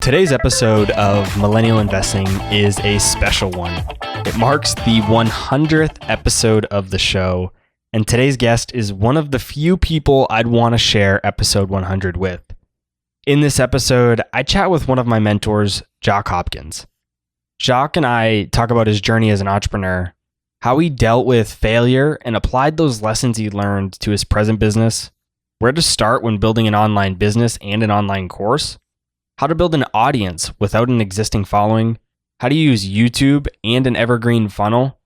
Today's episode of Millennial Investing is a special one. It marks the 100th episode of the show, and today's guest is one of the few people I'd want to share episode 100 with. In this episode, I chat with one of my mentors, Jacques Hopkins. Jacques and I talk about his journey as an entrepreneur, how he dealt with failure and applied those lessons he learned to his present business, where to start when building an online business and an online course, how to build an audience without an existing following, how to use YouTube and an evergreen funnel,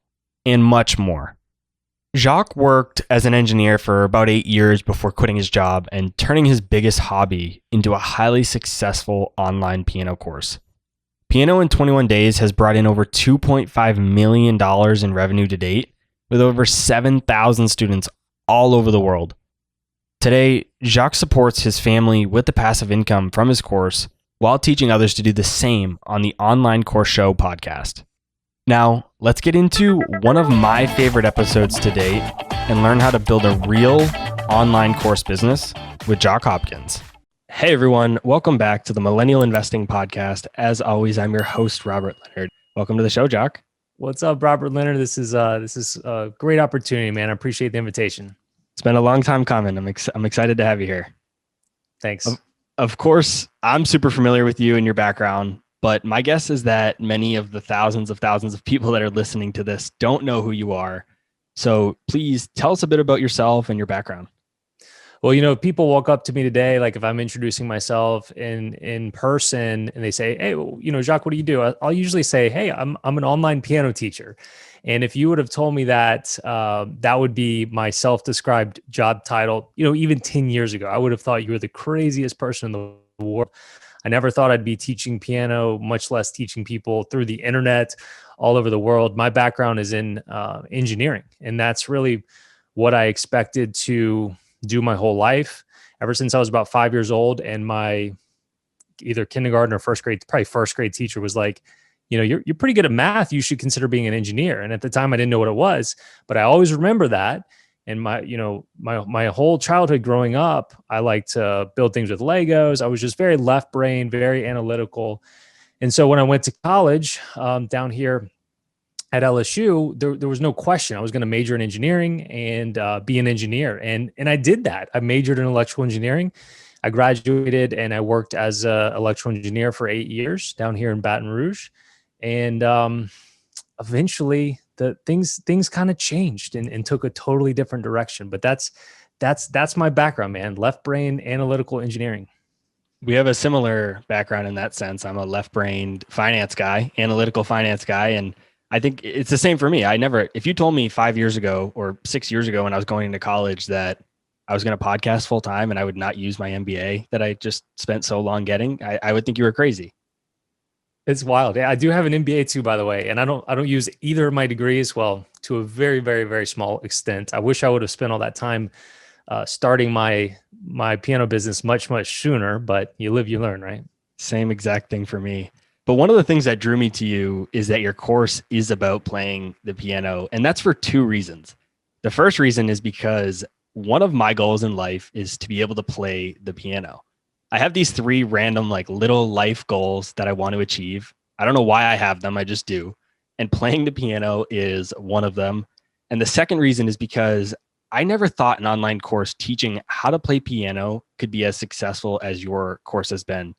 and much more. Jacques worked as an engineer for about 8 years before quitting his job and turning his biggest hobby into a highly successful online piano course. Piano in 21 Days has brought in over $2.5 million in revenue to date, with over 7,000 students all over the world. Today, Jacques supports his family with the passive income from his course while teaching others to do the same on the Online Course Show podcast. Now, let's get into one of my favorite episodes to date and learn how to build a real online course business with Jacques Hopkins. Hey everyone, welcome back to the Millennial Investing Podcast. As always, I'm your host, Robert Leonard. Welcome to the show, Jacques. What's up, Robert Leonard? This is a great opportunity, man. I appreciate the invitation. It's been a long time coming. I'm excited to have you here. Thanks. Of course, I'm super familiar with you and your background, but my guess is that many of the thousands of people that are listening to this don't know who you are. So please tell us a bit about yourself and your background. Well, people walk up to me today, like if I'm introducing myself in person and they say, hey, well, Jacques, what do you do? I'll usually say, hey, I'm an online piano teacher. And if you would have told me that that would be my self-described job title, even 10 years ago, I would have thought you were the craziest person in the world. I never thought I'd be teaching piano, much less teaching people through the internet all over the world. My background is in engineering, and that's really what I expected to do my whole life, ever since I was about 5 years old. And my either kindergarten or first grade teacher was like, you're pretty good at math. You should consider being an engineer. And at the time I didn't know what it was, but I always remember that. And my whole childhood growing up, I liked to build things with Legos. I was just very left brain, very analytical. And so when I went to college down here at LSU, there was no question. I was going to major in engineering and be an engineer. And I did that. I majored in electrical engineering. I graduated and I worked as an electrical engineer for 8 years down here in Baton Rouge. And eventually the things kind of changed and took a totally different direction. But that's my background, man. Left brain, analytical engineering. We have a similar background in that sense. I'm a left-brained finance guy, analytical finance guy. And I think it's the same for me. If you told me 5 years ago or 6 years ago when I was going into college that I was going to podcast full time and I would not use my MBA that I just spent so long getting, I would think you were crazy. It's wild. Yeah, I do have an MBA too, by the way, and I don't use either of my degrees. Well, to a very, very, very small extent. I wish I would have spent all that time starting my piano business much, much sooner. But you live, you learn, right? Same exact thing for me. But one of the things that drew me to you is that your course is about playing the piano, and that's for two reasons. The first reason is because one of my goals in life is to be able to play the piano. I have these three random little life goals that I want to achieve. I don't know why I have them. I just do. And playing the piano is one of them. And the second reason is because I never thought an online course teaching how to play piano could be as successful as your course has been.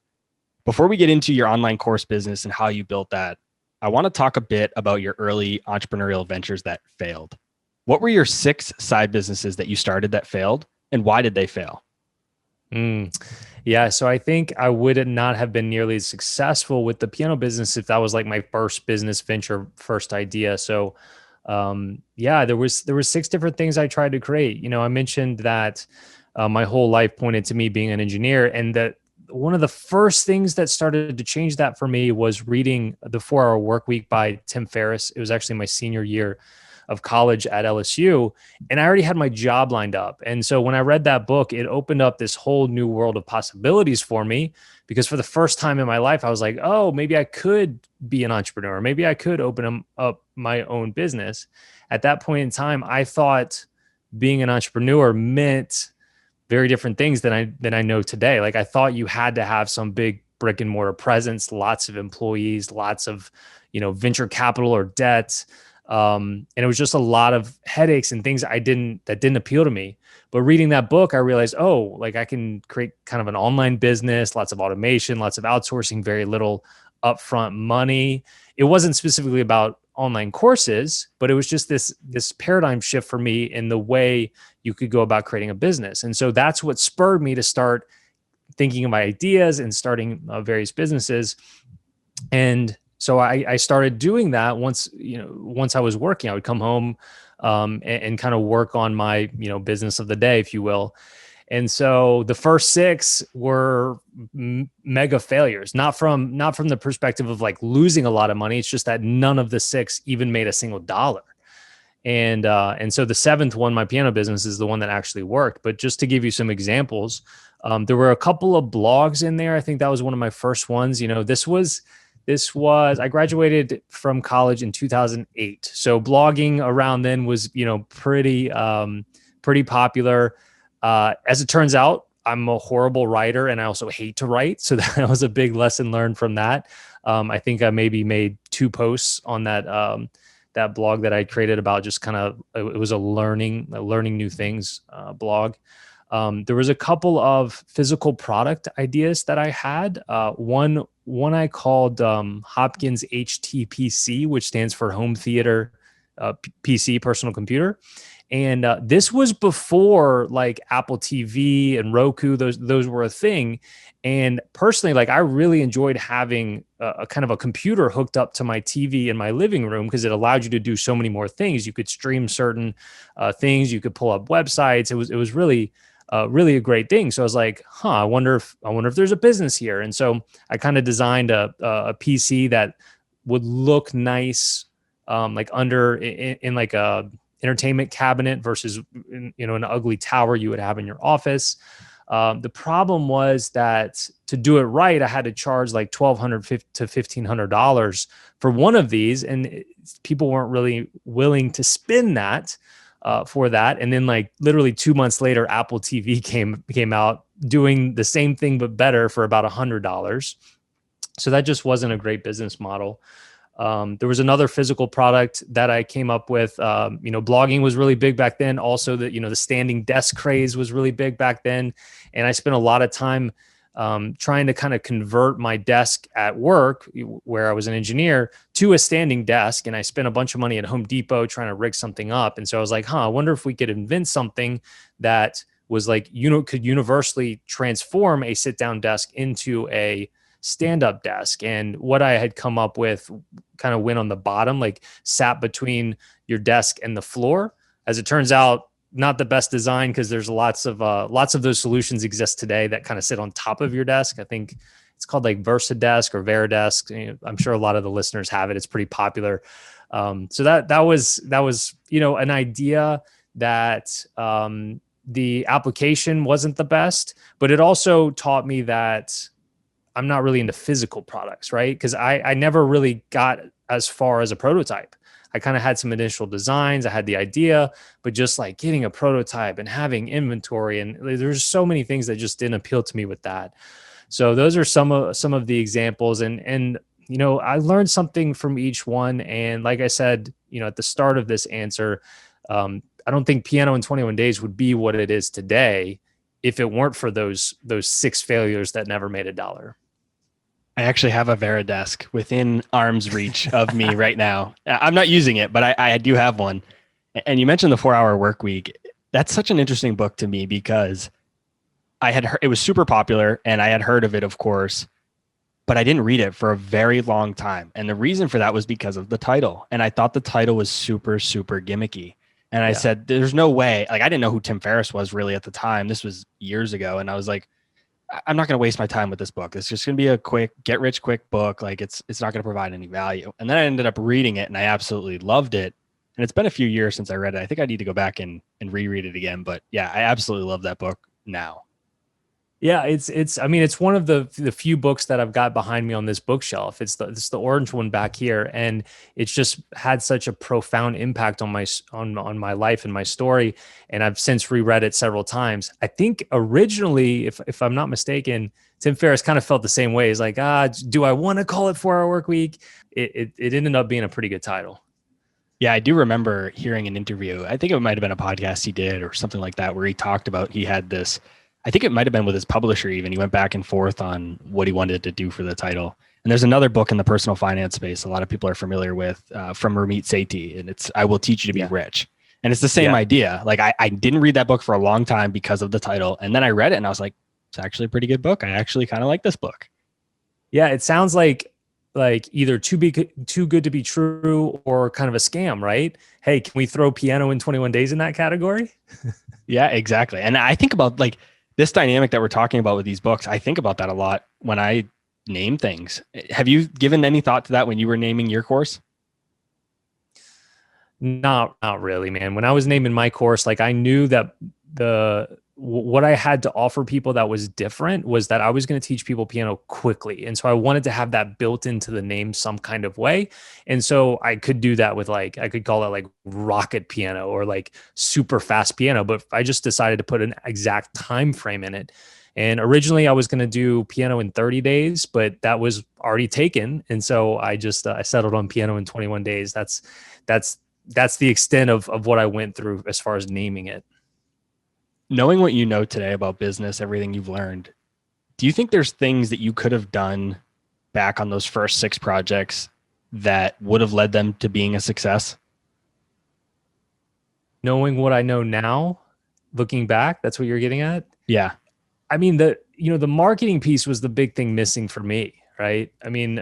Before we get into your online course business and how you built that, I want to talk a bit about your early entrepreneurial ventures that failed. What were your 6 side businesses that you started that failed, and why did they fail? Yeah, so I think I would not have been nearly as successful with the piano business if that was like my first business venture, first idea. So, there was 6 different things I tried to create. I mentioned that my whole life pointed to me being an engineer, and that one of the first things that started to change that for me was reading The 4-Hour Workweek by Tim Ferriss. It was actually my senior year of college at LSU, and I already had my job lined up. And so when I read that book, it opened up this whole new world of possibilities for me, because for the first time in my life, I was like, oh, maybe I could be an entrepreneur. Maybe I could open up my own business. At that point in time, I thought being an entrepreneur meant very different things than I know today. Like I thought you had to have some big brick and mortar presence, lots of employees, lots of, venture capital or debt. And it was just a lot of headaches and things that didn't appeal to me. But reading that book, I realized, oh, like I can create kind of an online business, lots of automation, lots of outsourcing, very little upfront money. It wasn't specifically about online courses, but it was just this paradigm shift for me in the way you could go about creating a business. And so that's what spurred me to start thinking of ideas and starting various businesses. And so I started doing that once I was working. I would come home and kind of work on my business of the day, if you will. And so the first 6 were mega failures, not from the perspective of like losing a lot of money. It's just that none of the 6 even made a single dollar. And so the 7th one, my piano business, is the one that actually worked. But just to give you some examples, there were a couple of blogs in there. I think that was one of my first ones. This was I graduated from college in 2008. So blogging around then was, pretty popular. As it turns out, I'm a horrible writer and I also hate to write. So that was a big lesson learned from that. I think I maybe made 2 posts on that blog that I created about just kind of, it was a learning new things blog. There was a couple of physical product ideas that I had. One I called Hopkins HTPC, which stands for Home Theater PC, personal computer. And this was before like Apple TV and Roku. Those were a thing. And personally, like I really enjoyed having a kind of a computer hooked up to my TV in my living room because it allowed you to do so many more things. You could stream certain things. You could pull up websites. It was really a great thing. So I was like, I wonder if there's a business here. And so I kind of designed a PC that would look nice, like in like a entertainment cabinet versus an ugly tower you would have in your office. The problem was that to do it right, I had to charge like $1,200 to $1,500 for one of these, and people weren't really willing to spend that for that. And then like literally 2 months later, Apple TV came out doing the same thing but better for about $100. So that just wasn't a great business model. There was another physical product that I came up with. Blogging was really big back then. Also, the standing desk craze was really big back then. And I spent a lot of time trying to kind of convert my desk at work, where I was an engineer, to a standing desk. And I spent a bunch of money at Home Depot trying to rig something up. And so I was like, I wonder if we could invent something that was like, could universally transform a sit-down desk into a stand-up desk. And what I had come up with kind of went on the bottom, like sat between your desk and the floor. As it turns out, not the best design, because there's lots of those solutions exist today that kind of sit on top of your desk. I think it's called like VersaDesk or Veridesk. I'm sure a lot of the listeners have it. It's pretty popular. So that was an idea that the application wasn't the best, but it also taught me that I'm not really into physical products, right? Because I never really got as far as a prototype. I kind of had some initial designs. I had the idea, but just like getting a prototype and having inventory, and there's so many things that just didn't appeal to me with that. So those are some of the examples, and I learned something from each one. And like I said, at the start of this answer, I don't think Piano in 21 Days would be what it is today if it weren't for those 6 failures that never made a dollar. I actually have a Veridesk within arm's reach of me right now. I'm not using it, but I do have one. And you mentioned the 4-Hour Work Week. That's such an interesting book to me because I had heard, it was super popular and I had heard of it, of course, but I didn't read it for a very long time. And the reason for that was because of the title. And I thought the title was super, super gimmicky. And I said, there's no way, like I didn't know who Tim Ferriss was really at the time. This was years ago. And I was like, I'm not going to waste my time with this book. It's just going to be a quick get rich quick book. Like it's not going to provide any value. And then I ended up reading it and I absolutely loved it. And it's been a few years since I read it. I think I need to go back and reread it again. But yeah, I absolutely love that book now. Yeah, it's one of the few books that I've got behind me on this bookshelf. It's the orange one back here, and it's just had such a profound impact on my life and my story. And I've since reread it several times. I think originally, if I'm not mistaken, Tim Ferriss kind of felt the same way. He's like, do I want to call it 4 Hour Work Week? It ended up being a pretty good title. Yeah, I do remember hearing an interview. I think it might have been a podcast he did or something like that, where he talked about he had this, I think it might have been with his publisher even. He went back and forth on what he wanted to do for the title. And there's another book in the personal finance space a lot of people are familiar with from Ramit Sethi, and it's I Will Teach You to Be Rich. And it's the same idea. Like I didn't read that book for a long time because of the title. And then I read it and I was like, it's actually a pretty good book. I actually kind of like this book. Yeah, it sounds like either too good to be true or kind of a scam, right? Hey, can we throw Piano in 21 Days in that category? Yeah, exactly. And I think about like this dynamic that we're talking about with these books. I think about that a lot when I name things. Have you given any thought to that when you were naming your course? Not really, man. When I was naming my course, like I knew that what I had to offer people that was different was that I was going to teach people piano quickly. And so I wanted to have that built into the name some kind of way. And so I could do that with I could call it like rocket piano or like super fast piano, but I just decided to put an exact time frame in it. And originally I was going to do piano in 30 days, but that was already taken. And so I just, I settled on piano in 21 days. That's the extent of what I went through as far as naming it. Knowing what you know today about business, everything you've learned, do you think there's things that you could have done back on those first 6 projects that would have led them to being a success? Knowing what I know now, looking back, that's what you're getting at? Yeah. I mean, the marketing piece was the big thing missing for me, right? I mean,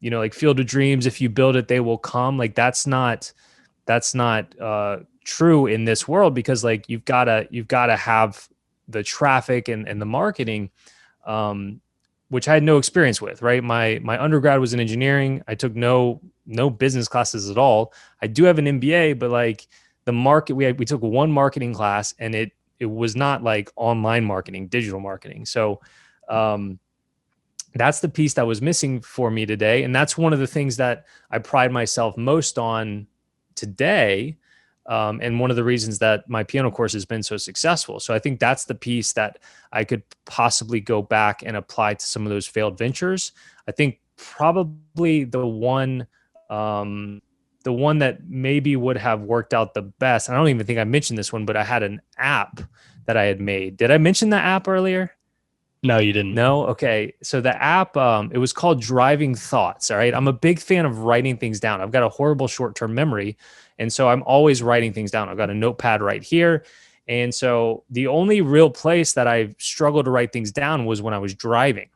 like Field of Dreams, if you build it, they will come. Like that's not true in this world, because like you've got to have the traffic and the marketing, which I had no experience with, right? My undergrad was in engineering. I took no business classes at all. I do have an MBA, but like the market, we took one marketing class, and it was not like online marketing, digital marketing. So that's the piece that was missing for me today. And that's one of the things that I pride myself most on today. And one of the reasons that my piano course has been so successful. So I think that's the piece that I could possibly go back and apply to some of those failed ventures. I think probably the one that maybe would have worked out the best, I don't even think I mentioned this one, but I had an app that I had made. Did I mention the app earlier? No, you didn't. No? Okay. So the app, it was called Driving Thoughts. All right. I'm a big fan of writing things down. I've got a horrible short-term memory. And so I'm always writing things down. I've got a notepad right here. And so the only real place that I struggled to write things down was when I was driving.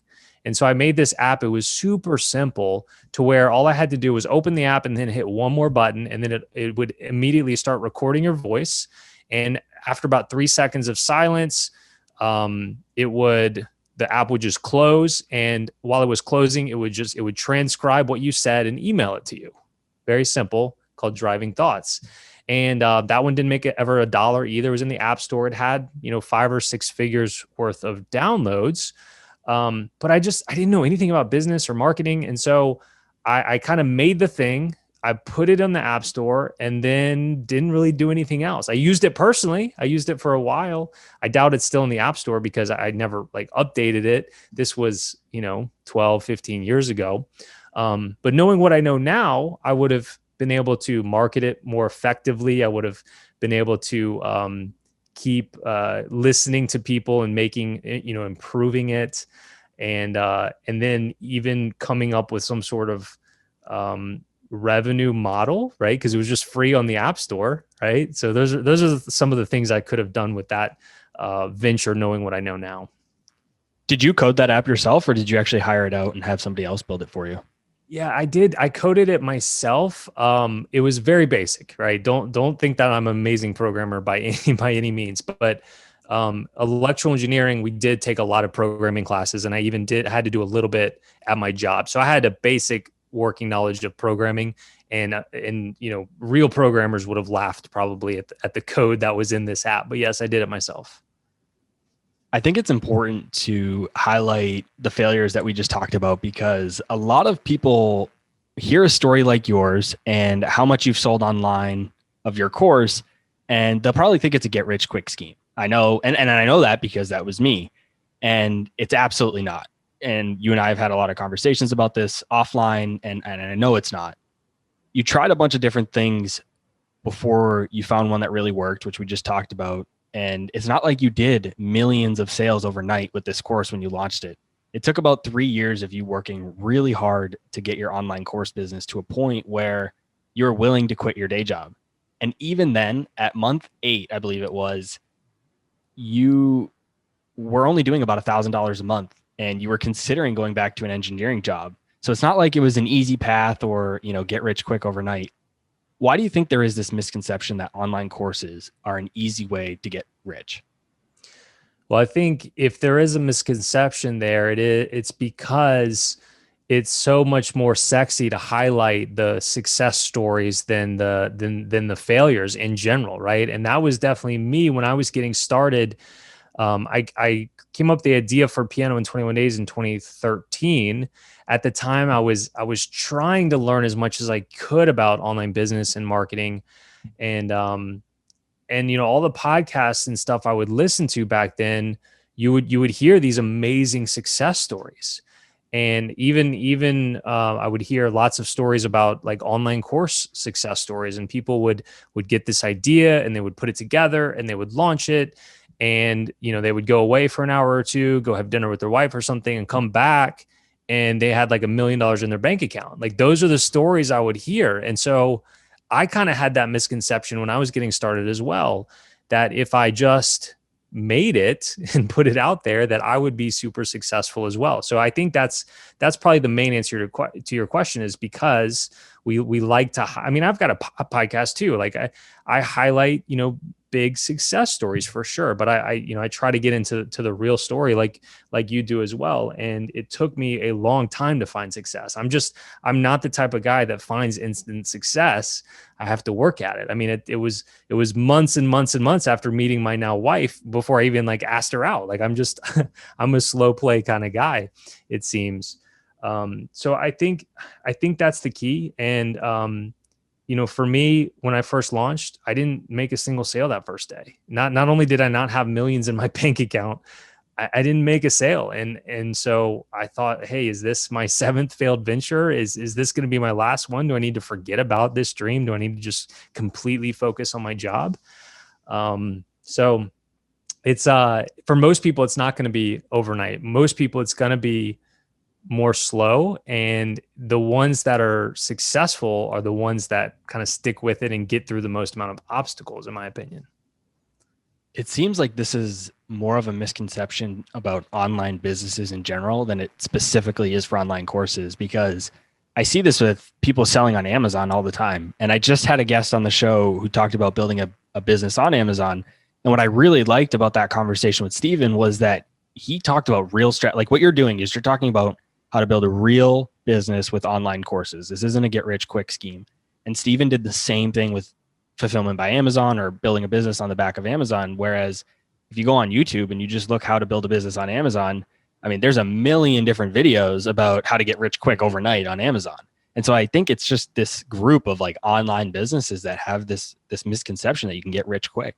And so I made this app. It was super simple to where all I had to do was open the app and then hit one more button. And then it would immediately start recording your voice. And after about 3 seconds of silence, the app would just close. And while it was closing, it would transcribe what you said and email it to you. Very simple, called Driving Thoughts. And that one didn't make it ever $1 either. It was in the App Store. It had, 5 or 6 figures worth of downloads. But I didn't know anything about business or marketing. And so I kind of made the thing. I put it on the App Store and then didn't really do anything else. I used it personally. I used it for a while. I doubt it's still in the App Store because I never like updated it. This was, 12, 15 years ago. But knowing what I know now, I would have been able to market it more effectively. I would have been able to keep listening to people and making, improving it. And then even coming up with some sort of revenue model, right? Because it was just free on the App Store, right? So those are some of the things I could have done with that venture, knowing what I know now. Did you code that app yourself, or did you actually hire it out and have somebody else build it for you? Yeah, I did. I coded it myself. It was very basic, right? Don't think that I'm an amazing programmer by any means, but electrical engineering, we did take a lot of programming classes, and I even had to do a little bit at my job. So I had a basic working knowledge of programming, and real programmers would have laughed probably at the code that was in this app. But yes, I did it myself. I think it's important to highlight the failures that we just talked about, because a lot of people hear a story like yours and how much you've sold online of your course, and they'll probably think it's a get rich quick scheme. I know. And I know that because that was me. And it's absolutely not. And you and I have had a lot of conversations about this offline, and I know it's not. You tried a bunch of different things before you found one that really worked, which we just talked about. And it's not like you did millions of sales overnight with this course when you launched it. It took about 3 years of you working really hard to get your online course business to a point where you're willing to quit your day job. And even then, at month 8, I believe it was, you were only doing about $1,000 a month and you were considering going back to an engineering job. So it's not like it was an easy path or, get rich quick overnight. Why do you think there is this misconception that online courses are an easy way to get rich? Well, I think if there is a misconception there, it's because it's so much more sexy to highlight the success stories than the failures in general, right? And that was definitely me when I was getting started. I came up with the idea for Piano in 21 Days in 2013. At the time, I was trying to learn as much as I could about online business and marketing, and all the podcasts and stuff I would listen to back then, you would hear these amazing success stories. And even I would hear lots of stories about like online course success stories, and people would get this idea and they would put it together and they would launch it, and they would go away for an hour or two, go have dinner with their wife or something, and come back and they had like $1 million in their bank account. Like those are the stories I would hear. And so I kind of had that misconception when I was getting started as well, that if I just made it and put it out there, that I would be super successful as well. So I think that's probably the main answer to your question, is because we like to. I mean, I've got a podcast too. Like I highlight big success stories for sure, but I try to get into the real story like you do as well. And it took me a long time to find success. I'm not the type of guy that finds instant success. I have to work at it. I mean, it was months and months and months after meeting my now wife before I even like asked her out. Like I'm just I'm a slow play kind of guy, it seems. So I think that's the key. And for me, when I first launched, I didn't make a single sale that first day. Not only did I not have millions in my bank account, I didn't make a sale. And so I thought, hey, is this my seventh failed venture? Is this going to be my last one? Do I need to forget about this dream? Do I need to just completely focus on my job? So it's for most people, it's not going to be overnight. Most people, it's going to be more slow, and the ones that are successful are the ones that kind of stick with it and get through the most amount of obstacles, in my opinion. It seems like this is more of a misconception about online businesses in general than it specifically is for online courses, because I see this with people selling on Amazon all the time. And I just had a guest on the show who talked about building a business on Amazon. And what I really liked about that conversation with Steven was that he talked about real like what you're doing is you're talking about how to build a real business with online courses. This isn't a get rich quick scheme. And Steven did the same thing with fulfillment by Amazon or building a business on the back of Amazon. Whereas if you go on YouTube and you just look how to build a business on Amazon, I mean, there's a million different videos about how to get rich quick overnight on Amazon. And so I think it's just this group of like online businesses that have this misconception that you can get rich quick.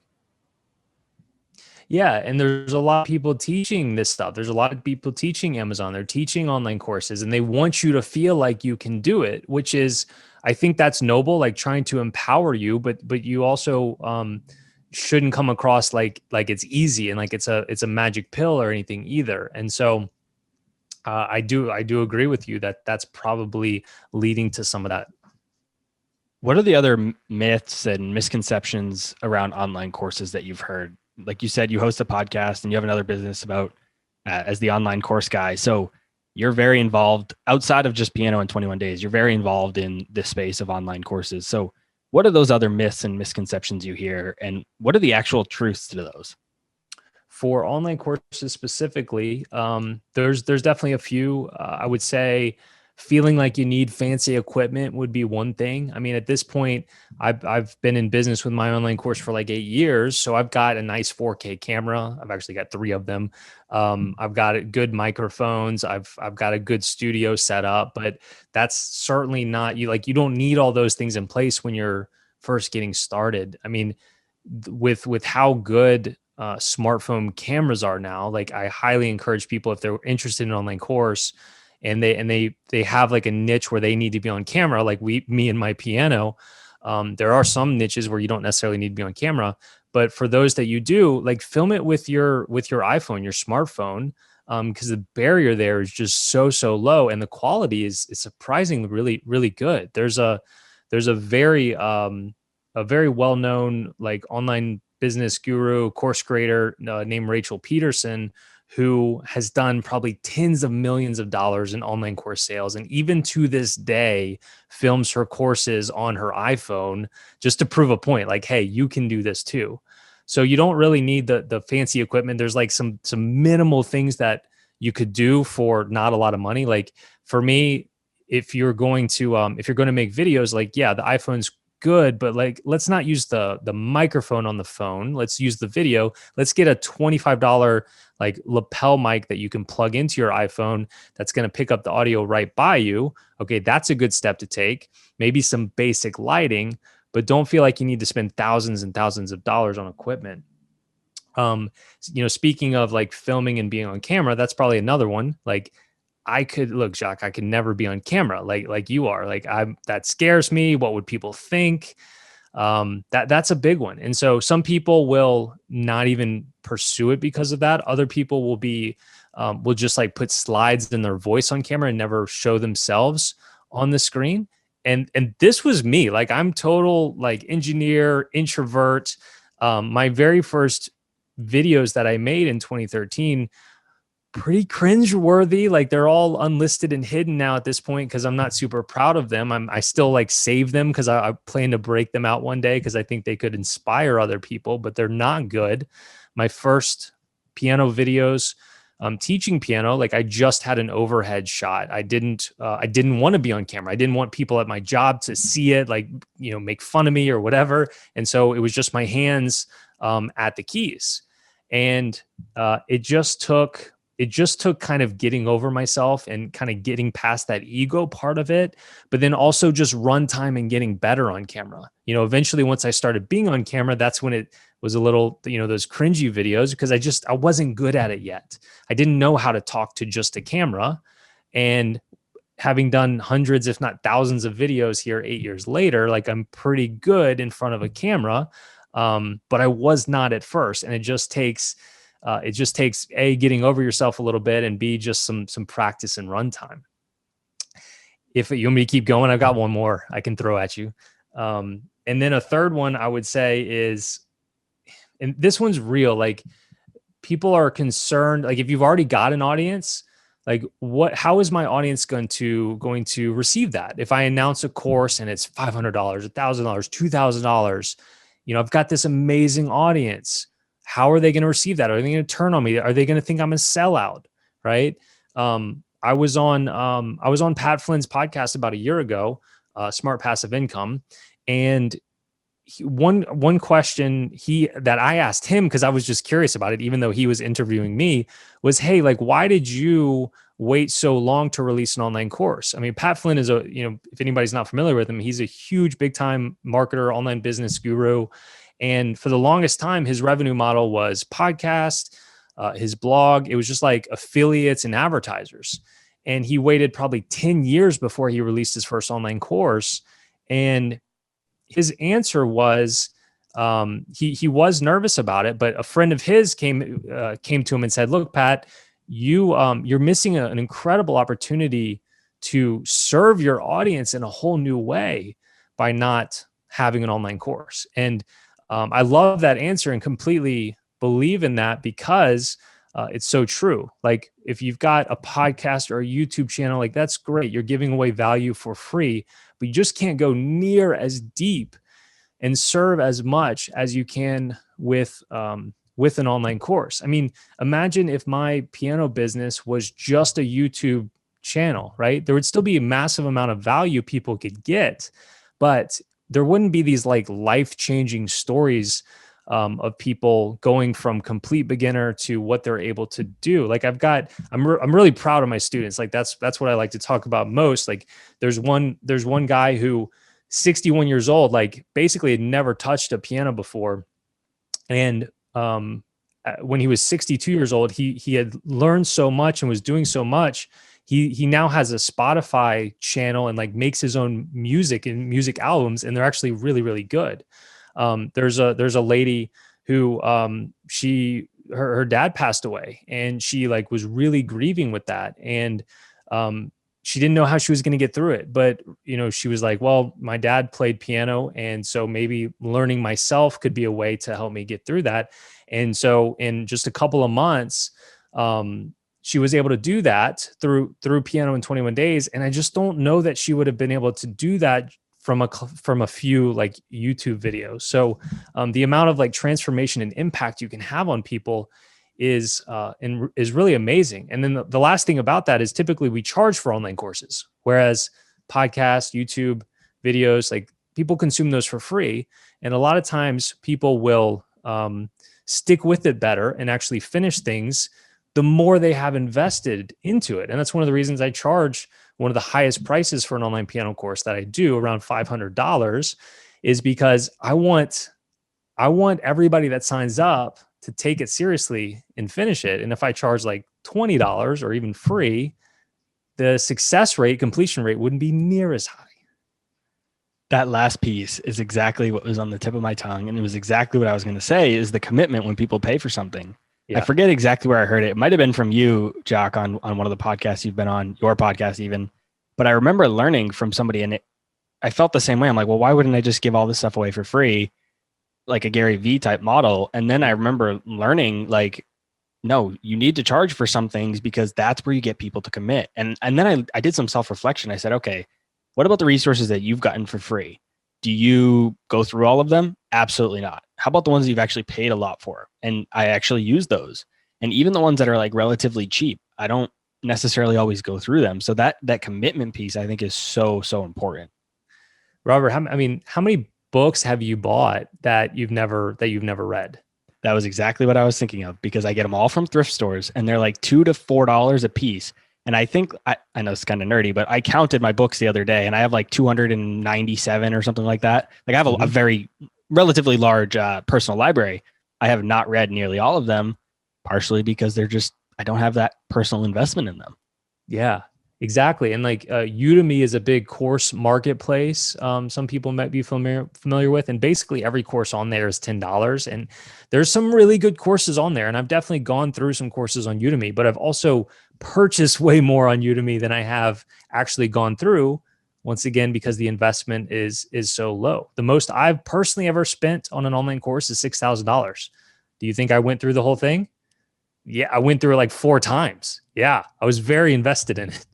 Yeah, and there's a lot of people teaching this stuff. There's a lot of people teaching Amazon. They're teaching online courses, and they want you to feel like you can do it, which is, I think that's noble, like trying to empower you, but you also shouldn't come across like it's easy and like it's a magic pill or anything either. And so I do agree with you that that's probably leading to some of that. What are the other myths and misconceptions around online courses that you've heard? Like you said, you host a podcast and you have another business about as the online course guy. So you're very involved outside of just piano in 21 days. You're very involved in this space of online courses. So what are those other myths and misconceptions you hear? And what are the actual truths to those? For online courses specifically, there's definitely a few. I would say feeling like you need fancy equipment would be one thing. I mean, at this point, I've been in business with my online course for like 8 years, so I've got a nice 4K camera. I've actually got three of them. I've got good microphones. I've got a good studio set up, but that's certainly not you. Like you don't need all those things in place when you're first getting started. I mean, with how good smartphone cameras are now. Like, I highly encourage people, if they're interested in an online course and they have like a niche where they need to be on camera, like me and my piano. There are some niches where you don't necessarily need to be on camera, but for those that you do, like, film it with your iPhone, your smartphone, because the barrier there is just so low, and the quality is surprisingly really good. There's a very well known, like, online business guru, course creator, named Rachel Peterson, who has done probably tens of millions of dollars in online course sales, and even to this day films her courses on her iPhone just to prove a point, like, hey, you can do this too. So you don't really need the fancy equipment. There's like some minimal things that you could do for not a lot of money. Like, for me, if you're going to make videos, like, yeah, the iPhone's good, but like, let's not use the microphone on the phone. Let's use the video. Let's get a $25 like lapel mic that you can plug into your iPhone that's going to pick up the audio right by you. Okay, that's a good step to take. Maybe some basic lighting, but don't feel like you need to spend thousands and thousands of dollars on equipment. Speaking of like filming and being on camera, that's probably another one. Like, Jacques, I could never be on camera like you are. Like, that scares me. What would people think? That's a big one. And so some people will not even pursue it because of that. Other people will just like put slides in their voice on camera and never show themselves on the screen. And this was me. Like, I'm total like engineer, introvert. My very first videos that I made in 2013, pretty cringe-worthy. Like, they're all unlisted and hidden now at this point because I'm not super proud of them. I still like save them because I plan to break them out one day because I think they could inspire other people, but they're not good. My first piano videos, teaching piano, like, I just had an overhead shot. I didn't want to be on camera. I didn't want people at my job to see it, like, make fun of me or whatever. And so it was just my hands at the keys. And it just took kind of getting over myself and kind of getting past that ego part of it, but then also just runtime and getting better on camera. Eventually, once I started being on camera, that's when it was a little, those cringy videos, because I wasn't good at it yet. I didn't know how to talk to just a camera. And having done hundreds, if not thousands of videos here 8 years later, like, I'm pretty good in front of a camera. But I was not at first. And it just takes A, getting over yourself a little bit, and B, just some practice and runtime. If you want me to keep going, I've got one more I can throw at you. And then a third one I would say is, and this one's real, like, people are concerned, like, if you've already got an audience, like, how is my audience going to receive that? If I announce a course and it's $500, $1,000, $2,000, I've got this amazing audience. How are they going to receive that? Are they going to turn on me? Are they going to think I'm a sellout? Right. I was on Pat Flynn's podcast about a year ago, Smart Passive Income. And one question that I asked him, because I was just curious about it, even though he was interviewing me, was, hey, like, why did you wait so long to release an online course? I mean, Pat Flynn is if anybody's not familiar with him, he's a huge, big time marketer, online business guru. And for the longest time, his revenue model was podcast, his blog. It was just like affiliates and advertisers. And he waited probably 10 years before he released his first online course. And his answer was, he was nervous about it, but a friend of his came to him and said, "Look, Pat, you're missing an incredible opportunity to serve your audience in a whole new way by not having an online course." And I love that answer and completely believe in that, because it's so true. Like, if you've got a podcast or a YouTube channel, like, that's great. You're giving away value for free, but you just can't go near as deep and serve as much as you can with an online course. I mean, imagine if my piano business was just a YouTube channel, right? There would still be a massive amount of value people could get, but there wouldn't be these like life-changing stories of people going from complete beginner to what they're able to do. Like, I'm really proud of my students. Like, that's what I like to talk about most. Like, there's one guy who 61 years old, like, basically had never touched a piano before. And when he was 62 years old, he had learned so much and was doing so much. He now has a Spotify channel and like makes his own music and music albums, and they're actually really, really good. There's a lady who her dad passed away, and she like was really grieving with that, and she didn't know how she was going to get through it. But she was like, well, my dad played piano, and so maybe learning myself could be a way to help me get through that. And so in just a couple of months, she was able to do that through piano in 21 days. And I just don't know that she would have been able to do that from a few like YouTube videos. So the amount of like transformation and impact you can have on people is really amazing. And then the last thing about that is typically we charge for online courses, whereas podcasts, YouTube videos, like people consume those for free. And a lot of times people will stick with it better and actually finish things the more they have invested into it. And that's one of the reasons I charge one of the highest prices for an online piano course that I do, around $500, is because I want everybody that signs up to take it seriously and finish it. And if I charge like $20 or even free, the success rate, completion rate wouldn't be near as high. That last piece is exactly what was on the tip of my tongue. And it was exactly what I was going to say, is the commitment when people pay for something. Yeah. I forget exactly where I heard it. It might've been from you, Jacques, on one of the podcasts you've been on, your podcast even. But I remember learning from somebody, and I felt the same way. I'm like, well, why wouldn't I just give all this stuff away for free? Like a Gary Vee type model. And then I remember learning, like, no, you need to charge for some things because that's where you get people to commit. And then I did some self-reflection. I said, okay, what about the resources that you've gotten for free? Do you go through all of them? Absolutely not. How about the ones that you've actually paid a lot for? And I actually use those. And even the ones that are like relatively cheap, I don't necessarily always go through them. So that commitment piece, I think, is so, so important. Robert, how many books have you bought that you've never read? That was exactly what I was thinking of, because I get them all from thrift stores and they're like $2 to $4 a piece. And I think, I know it's kind of nerdy, but I counted my books the other day and I have like 297 or something like that. Like I have a very relatively large personal library. I have not read nearly all of them, partially because I don't have that personal investment in them. Yeah, exactly. And like Udemy is a big course marketplace. Some people might be familiar with, and basically every course on there is $10. And there's some really good courses on there. And I've definitely gone through some courses on Udemy, but I've also purchased way more on Udemy than I have actually gone through. Once again, because the investment is so low. The most I've personally ever spent on an online course is $6,000. Do you think I went through the whole thing? Yeah, I went through it like 4 times. Yeah, I was very invested in it.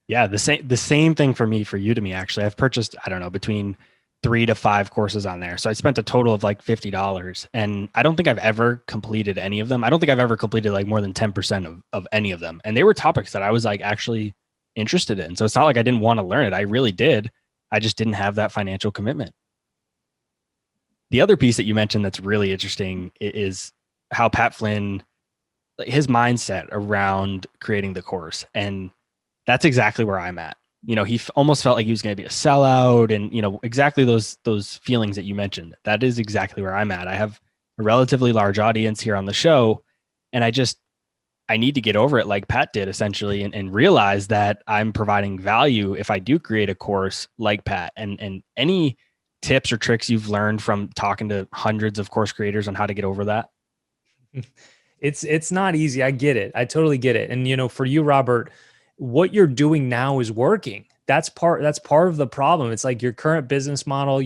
Yeah, the same thing for me for Udemy, actually. I've purchased, I don't know, between 3 to 5 courses on there. So I spent a total of like $50. And I don't think I've ever completed any of them. I don't think I've ever completed like more than 10% of any of them. And they were topics that I was like actually interested in. So it's not like I didn't want to learn it. I really did. I just didn't have that financial commitment. The other piece that you mentioned that's really interesting is how Pat Flynn, his mindset around creating the course. And that's exactly where I'm at. He almost felt like he was going to be a sellout, and, exactly those feelings that you mentioned. That is exactly where I'm at. I have a relatively large audience here on the show, and I need to get over it like Pat did, essentially, and realize that I'm providing value if I do create a course like Pat. And any tips or tricks you've learned from talking to hundreds of course creators on how to get over that? It's not easy. I get it. I totally get it. And for you, Robert, what you're doing now is working. That's part of the problem. It's like your current business model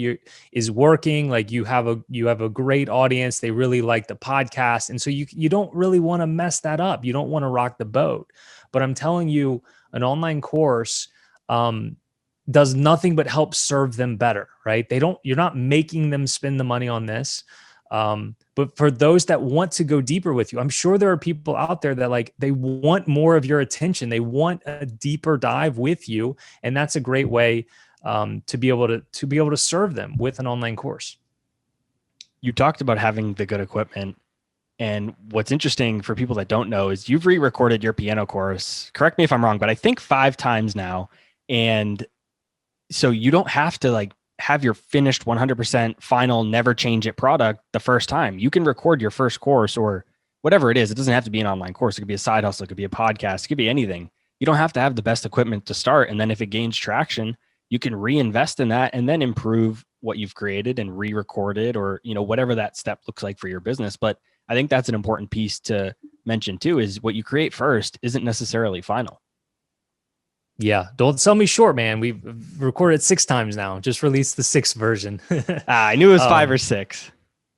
is working. Like you have a great audience. They really like the podcast. And so you don't really want to mess that up. You don't want to rock the boat. But I'm telling you, an online course does nothing but help serve them better, right? You're not making them spend the money on this. But for those that want to go deeper with you, I'm sure there are people out there that like, they want more of your attention. They want a deeper dive with you. And that's a great way to be able to serve them with an online course. You talked about having the good equipment. And what's interesting for people that don't know is you've re-recorded your piano course. Correct me if I'm wrong, but I think 5 times now. And so you don't have to like have your finished 100% final, never change it product the first time. You can record your first course or whatever it is. It doesn't have to be an online course. It could be a side hustle. It could be a podcast. It could be anything. You don't have to have the best equipment to start. And then if it gains traction, you can reinvest in that and then improve what you've created and re-record it, or, whatever that step looks like for your business. But I think that's an important piece to mention too, is what you create first isn't necessarily final. Yeah. Don't sell me short, man. We've recorded 6 times now, just released the 6th version. I knew it was 5 or 6.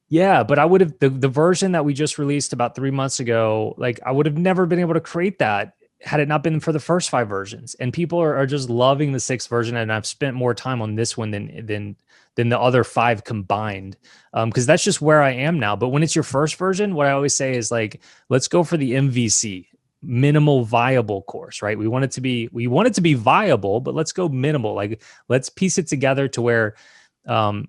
Yeah, but I would have the version that we just released about 3 months ago, like I would have never been able to create that had it not been for the first 5 versions. And people are just loving the 6th version. And I've spent more time on this one than the other 5 combined. Because that's just where I am now. But when it's your first version, what I always say is like, let's go for the MVC, minimal viable course, right? We want it to be viable, but let's go minimal. Like let's piece it together to where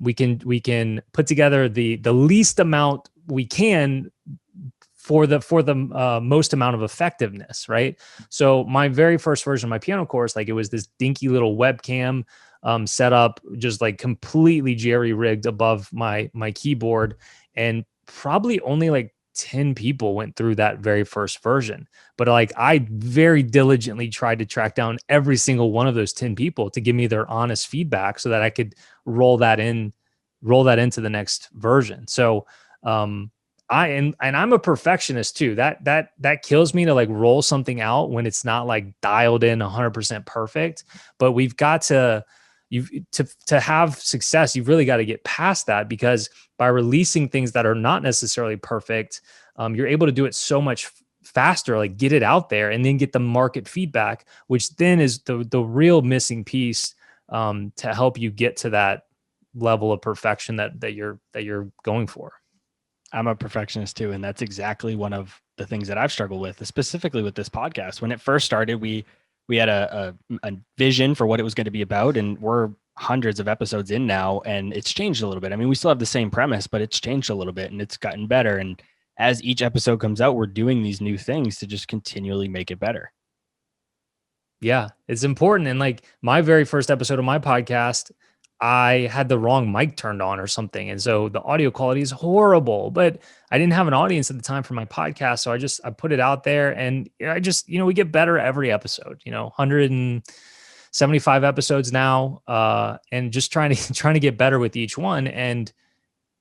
we can put together the least amount we can for the most amount of effectiveness, right? So my very first version of my piano course, like it was this dinky little webcam set up, just like completely jerry rigged above my keyboard, and probably only like 10 people went through that very first version. But like I very diligently tried to track down every single one of those 10 people to give me their honest feedback so that I could roll that into the next version. So I'm a perfectionist too. That kills me to like roll something out when it's not like dialed in 100% perfect. But we've got to have success, you've really got to get past that, because by releasing things that are not necessarily perfect, you're able to do it so much faster, like get it out there and then get the market feedback, which then is the real missing piece to help you get to that level of perfection that you're going for. I'm a perfectionist too. And that's exactly one of the things that I've struggled with, specifically with this podcast. When it first started, we had a vision for what it was going to be about, and we're hundreds of episodes in now, and it's changed a little bit. I mean, we still have the same premise, but it's changed a little bit and it's gotten better. And as each episode comes out, we're doing these new things to just continually make it better. Yeah, it's important. And like my very first episode of my podcast, I had the wrong mic turned on or something. And so the audio quality is horrible, but I didn't have an audience at the time for my podcast. So I put it out there, and I just, we get better every episode, 175 episodes now, and just trying to get better with each one. And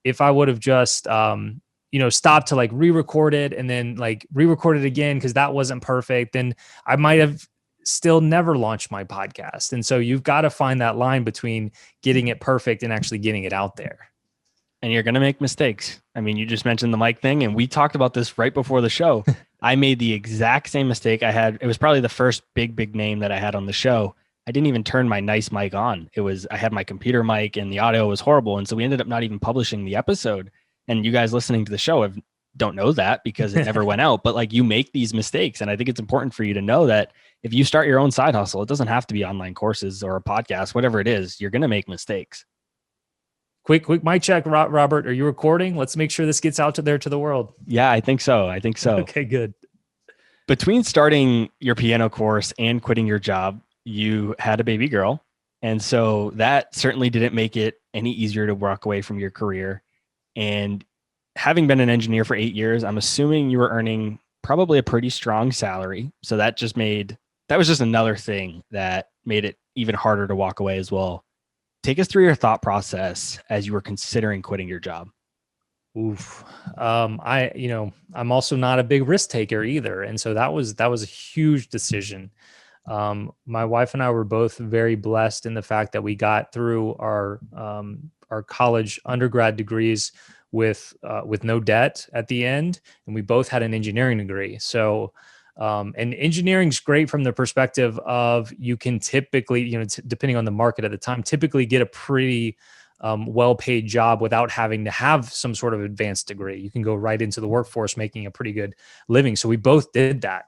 if I would have just, stopped to like re-record it and then like re-record it again, because that wasn't perfect, then I might have still never launched my podcast. And so you've got to find that line between getting it perfect and actually getting it out there. And you're going to make mistakes. I mean, you just mentioned the mic thing, and we talked about this right before the show. I made the exact same mistake. It was probably the first big name that I had on the show. I didn't even turn my nice mic on. I had my computer mic and the audio was horrible. And so we ended up not even publishing the episode. And you guys listening to the show don't know that because it never went out, but like you make these mistakes. And I think it's important for you to know that if you start your own side hustle, it doesn't have to be online courses or a podcast, whatever it is, you're going to make mistakes. Quick mic check, Robert. Are you recording? Let's make sure this gets out to the world. Yeah, I think so. Okay, good. Between starting your piano course and quitting your job, you had a baby girl. And so that certainly didn't make it any easier to walk away from your career. And having been an engineer for 8 years, I'm assuming you were earning probably a pretty strong salary. So that was just another thing that made it even harder to walk away as well. Take us through your thought process as you were considering quitting your job. Oof. I'm also not a big risk taker either. And so that was a huge decision. My wife and I were both very blessed in the fact that we got through our college undergrad degrees with no debt at the end. And we both had an engineering degree. So, and engineering's great from the perspective of you can typically, depending on the market at the time, typically get a pretty well-paid job without having to have some sort of advanced degree. You can go right into the workforce making a pretty good living. So we both did that.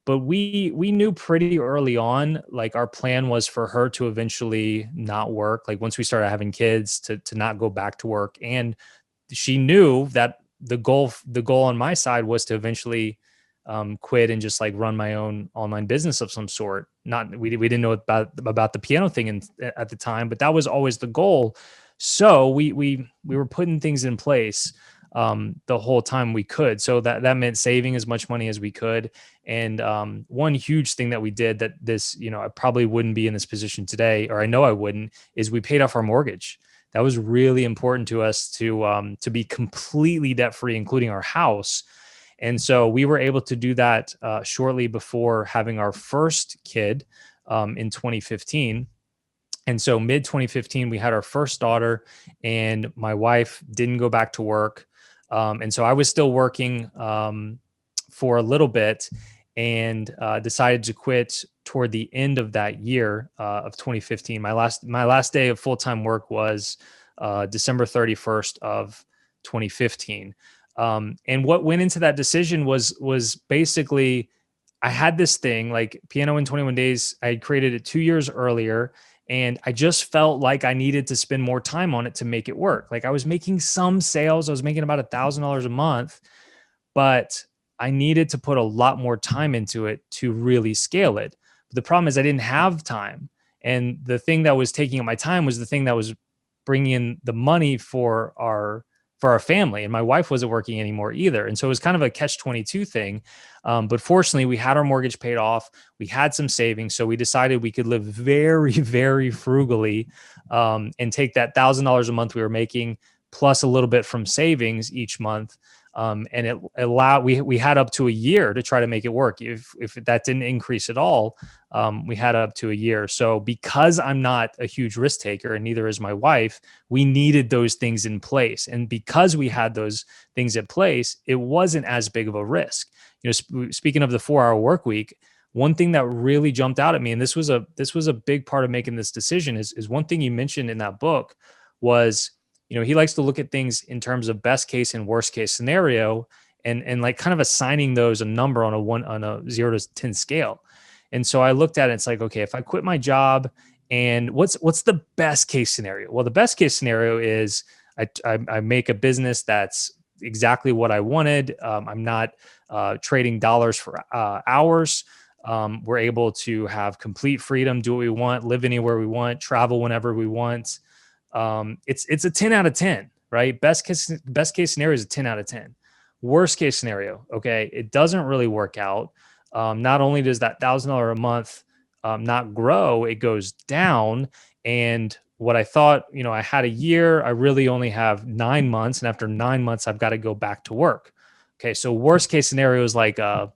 But we knew pretty early on, like our plan was for her to eventually not work. Like once we started having kids, to not go back to work. And she knew that the goal on my side was to eventually quit and just like run my own online business of some sort. We didn't know about the piano thing at the time, but that was always the goal. So we were putting things in place. the whole time we could. So that meant saving as much money as we could. And one huge thing that we did that this, I probably wouldn't be in this position today, or I know I wouldn't, is we paid off our mortgage. That was really important to us to be completely debt free, including our house. And so we were able to do that shortly before having our first kid in 2015. And so mid 2015, we had our first daughter, and my wife didn't go back to work. And so I was still working for a little bit, and decided to quit toward the end of that year of 2015. My last day of full-time work was December 31st of 2015. And what went into that decision was basically, I had this thing like Piano in 21 Days. I had created it 2 years earlier, and I just felt like I needed to spend more time on it to make it work. Like, I was making some sales. I was making about $1,000 a month, but I needed to put a lot more time into it to really scale it. But the problem is I didn't have time. And the thing that was taking up my time was the thing that was bringing in the money for our family. And my wife wasn't working anymore either. And so it was kind of a catch-22 thing. But fortunately, we had our mortgage paid off. We had some savings. So we decided we could live very, very frugally, and take that $1,000 a month we were making plus a little bit from savings each month. And it allowed, we had up to a year to try to make it work. If that didn't increase at all, we had up to a year. So because I'm not a huge risk taker, and neither is my wife, we needed those things in place. And because we had those things in place, it wasn't as big of a risk. Speaking of the 4-hour work week, one thing that really jumped out at me, and this was a big part of making this decision, is one thing you mentioned in that book was, he likes to look at things in terms of best case and worst case scenario, and like kind of assigning those a number on a 0 to 10 scale. And so I looked at it. It's like, okay, if I quit my job, and what's the best case scenario? Well, the best case scenario is I make a business that's exactly what I wanted. I'm not trading dollars for hours. We're able to have complete freedom, do what we want, live anywhere we want, travel whenever we want. It's a 10 out of 10, right? Best case scenario is a 10 out of 10. Worst case scenario, okay, it doesn't really work out. Not only does that $1,000 a month not grow, it goes down. And what I thought, I had a year, I really only have 9 months. And after 9 months, I've got to go back to work. Okay. So worst case scenario is like a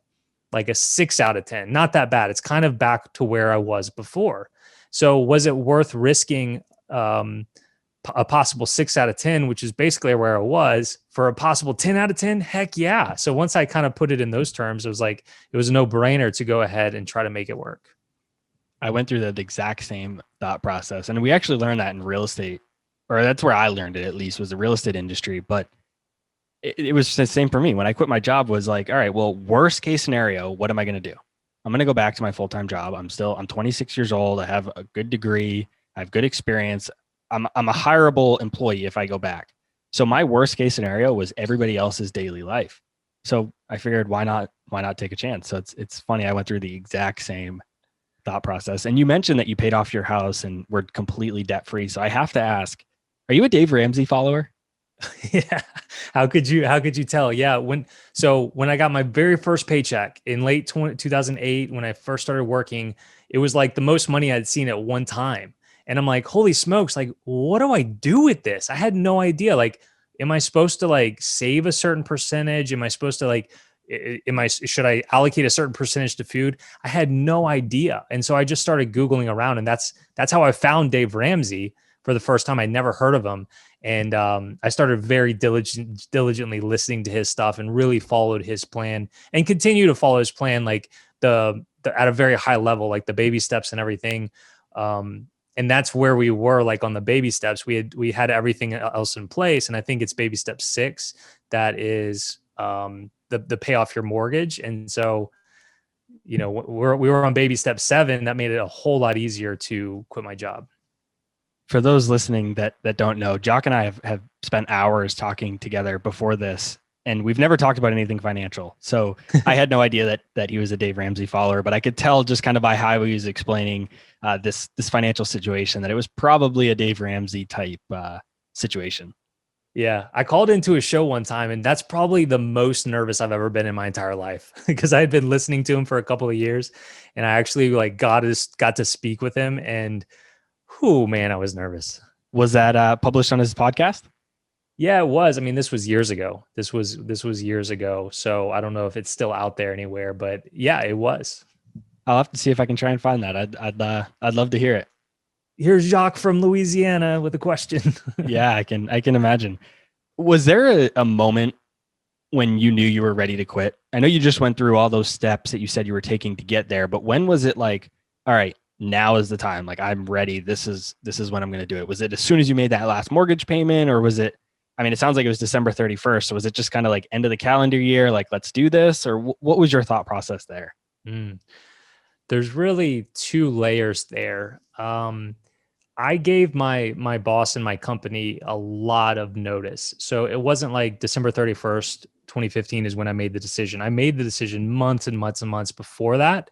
6 out of 10. Not that bad. It's kind of back to where I was before. So was it worth risking a possible 6 out of 10, which is basically where I was, for a possible 10 out of 10? Heck yeah. So once I kind of put it in those terms, it was a no-brainer to go ahead and try to make it work. I went through the exact same thought process. And we actually learned that in real estate, or that's where I learned it, at least, was the real estate industry. But it was the same for me. When I quit my job, was like, all right, well, worst case scenario, what am I going to do? I'm going to go back to my full-time job. I'm 26 years old. I have a good degree. I have good experience. I'm a hireable employee if I go back. So my worst case scenario was everybody else's daily life. So I figured, why not take a chance? So it's funny. I went through the exact same thought process. And you mentioned that you paid off your house and were completely debt free. So I have to ask, are you a Dave Ramsey follower? Yeah. How could you tell? Yeah. When I got my very first paycheck in late 2008, when I first started working, it was like the most money I'd seen at one time. And I'm like, holy smokes, like, what do I do with this? I had no idea. Like, am I supposed to like save a certain percentage? Am I supposed to like, should I allocate a certain percentage to food? I had no idea. And so I just started Googling around, and that's how I found Dave Ramsey for the first time. I'd never heard of him. And I started very diligently listening to his stuff, and really followed his plan, and continue to follow his plan, like the at a very high level, like the baby steps and everything. And that's where we were, like on the baby steps. We had everything else in place. And I think it's baby step 6 that is the pay off your mortgage. And so, we were on baby step 7. That made it a whole lot easier to quit my job. For those listening that don't know, Jacques and I have spent hours talking together before this, and we've never talked about anything financial. So I had no idea that he was a Dave Ramsey follower, but I could tell just kind of by how he was explaining this financial situation that it was probably a Dave Ramsey type situation. Yeah, I called into a show one time, and that's probably the most nervous I've ever been in my entire life because I had been listening to him for a couple of years, and I actually like got to speak with him, and whoo, man, I was nervous. Was that published on his podcast? Yeah, it was. I mean, this was years ago. This was years ago, so I don't know if it's still out there anywhere, but yeah, it was. I'll have to see if I can try and find that. I'd love to hear it. Here's Jacques from Louisiana with a question. Yeah, I can imagine. Was there a moment when you knew you were ready to quit? I know you just went through all those steps that you said you were taking to get there, but when was it like, all right, now is the time. Like I'm ready. This is when I'm going to do it. Was it as soon as you made that last mortgage payment, or was it, I mean, it sounds like it was December 31st. So was it just kind of like end of the calendar year, like let's do this, or what was your thought process there? Mm. There's really two layers there. I gave my boss and my company a lot of notice. So it wasn't like December 31st, 2015 is when I made the decision. I made the decision months and months and months before that.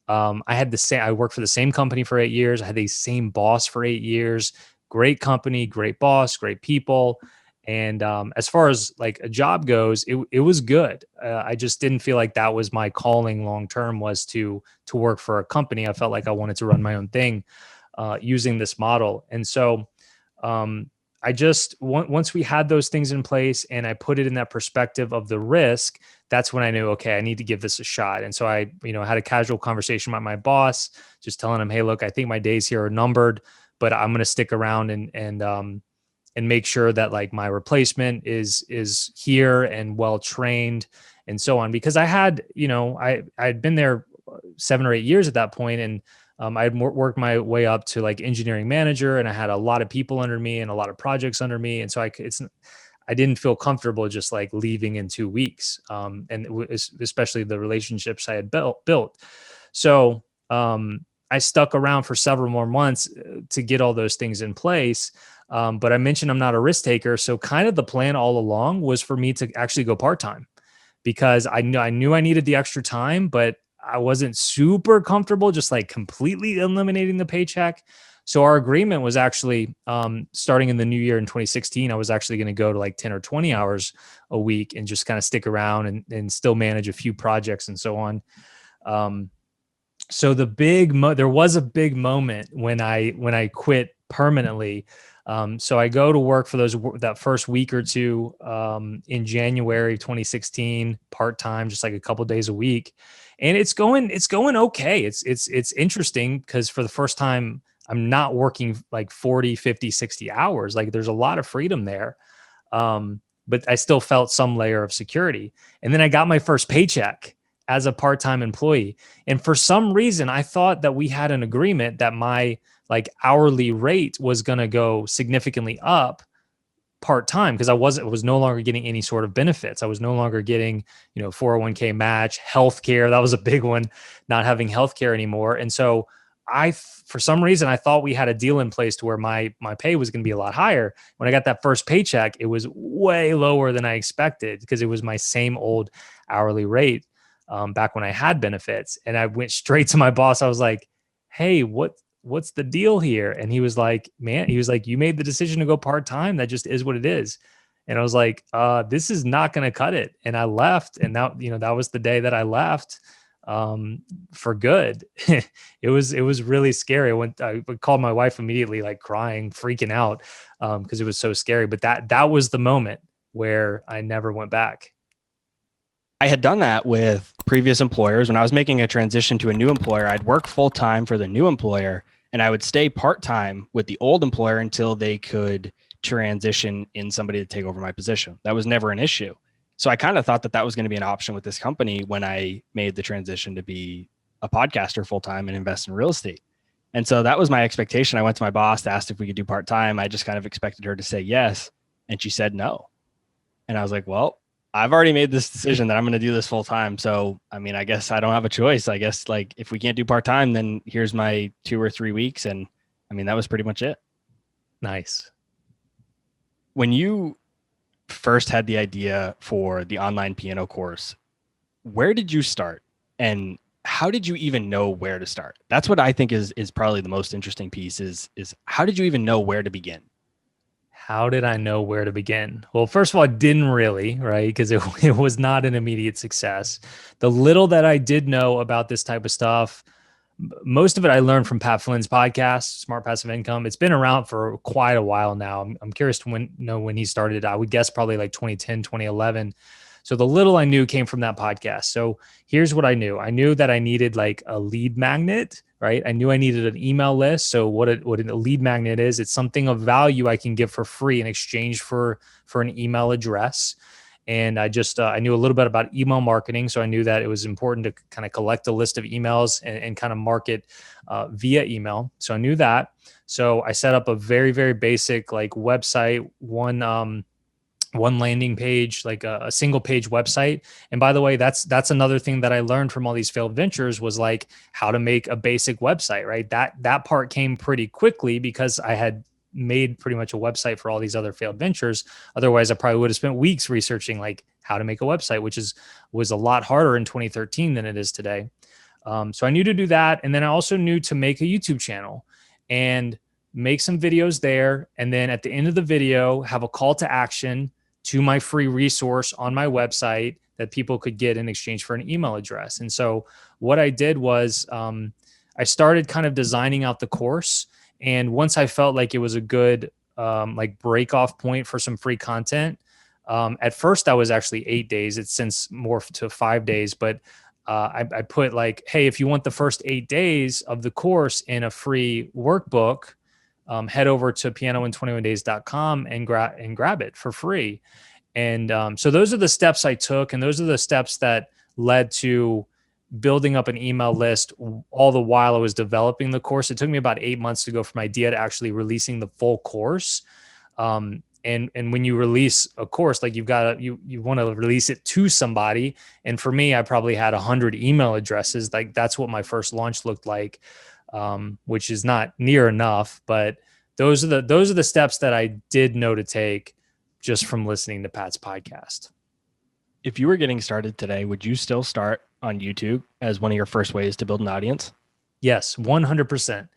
I worked for the same company for 8 years. I had the same boss for 8 years. Great company, great boss, great people. And as far as like a job goes, it was good. I just didn't feel like that was my calling long term, was to work for a company. I felt like I wanted to run my own thing using this model. And so I just once we had those things in place and I put it in that perspective of the risk, that's when I knew, okay, I need to give this a shot. And so I, had a casual conversation with my boss, just telling him, hey, look, I think my days here are numbered, but I'm going to stick around and make sure that like my replacement is here and well trained and so on. Because I had, I had been there 7 or 8 years at that point, and I had worked my way up to like engineering manager, and I had a lot of people under me and a lot of projects under me, and so I didn't feel comfortable just like leaving in 2 weeks, especially the relationships I had built. So I stuck around for several more months to get all those things in place. But I mentioned I'm not a risk taker, so kind of the plan all along was for me to actually go part time, because I knew I needed the extra time, but I wasn't super comfortable just like completely eliminating the paycheck. So our agreement was actually starting in the new year in 2016. I was actually going to go to like 10 or 20 hours a week and just kind of stick around and still manage a few projects and so on. So there was a big moment when I quit permanently. So I go to work for that first week or two in January 2016, part time, just like a couple days a week, and it's going okay. It's interesting because for the first time I'm not working like 40, 50, 60 hours. Like there's a lot of freedom there. But I still felt some layer of security. And then I got my first paycheck as a part-time employee. And for some reason, I thought that we had an agreement that my like hourly rate was going to go significantly up part-time, because I was no longer getting any sort of benefits. I was no longer getting, 401k match, healthcare. That was a big one, not having healthcare anymore. And so for some reason, I thought we had a deal in place to where my pay was going to be a lot higher. When I got that first paycheck, it was way lower than I expected, because it was my same old hourly rate back when I had benefits. And I went straight to my boss. I was like, hey, what's the deal here? And he was like, you made the decision to go part-time. That just is what it is. And I was like, this is not going to cut it. And I left. And that was the day that I left for good. It was really scary. I called my wife immediately, like crying, freaking out, because it was so scary. But that was the moment where I never went back. I had done that with previous employers. When I was making a transition to a new employer, I'd work full time for the new employer and I would stay part time with the old employer until they could transition in somebody to take over my position. That was never an issue. So I kind of thought that was going to be an option with this company when I made the transition to be a podcaster full time and invest in real estate. And so that was my expectation. I went to my boss, asked if we could do part time. I just kind of expected her to say yes. And she said no. And I was like, well, I've already made this decision that I'm going to do this full time. So, I mean, I guess I don't have a choice. I guess like if we can't do part time, then here's my 2 or 3 weeks. And I mean, that was pretty much it. Nice. When you first had the idea for the online piano course, where did you start? And how did you even know where to start? That's what I think is probably the most interesting piece is how did you even know where to begin? How did I know where to begin? Well, first of all, I didn't really, right? Because it was not an immediate success. The little that I did know about this type of stuff, most of it I learned from Pat Flynn's podcast, Smart Passive Income. It's been around for quite a while now. I'm curious to know when he started. I would guess probably like 2010, 2011. So the little I knew came from that podcast. So here's what I knew. I knew that I needed like a lead magnet, right? I knew I needed an email list. So what a lead magnet is, it's something of value I can give for free in exchange for an email address. And I knew a little bit about email marketing. So I knew that it was important to kind of collect a list of emails and kind of market via email. So I knew that. So I set up a very, very basic like website, one landing page, like a single page website. And by the way, that's another thing that I learned from all these failed ventures was like how to make a basic website, right? That part came pretty quickly because I had made pretty much a website for all these other failed ventures. Otherwise, I probably would have spent weeks researching like how to make a website, which was a lot harder in 2013 than it is today. So I knew to do that. And then I also knew to make a YouTube channel and make some videos there. And then at the end of the video, have a call to action to my free resource on my website that people could get in exchange for an email address. And so what I did was I started kind of designing out the course. And once I felt like it was a good like break off point for some free content, at first that was actually 8 days. It's since morphed to 5 days, but I put like, hey, if you want the first 8 days of the course in a free workbook, head over to pianoin21days.com and grab it for free. And so those are the steps I took, and those are the steps that led to building up an email list all the while I was developing the course. It took me about 8 months to go from idea to actually releasing the full course. And when you release a course, like you want to release it to somebody. And for me, I probably had 100 email addresses. Like that's what my first launch looked like, which is not near enough. But those are the steps that I did know to take just from listening to Pat's podcast. If you were getting started today, would you still start on YouTube as one of your first ways to build an audience? Yes, 100%.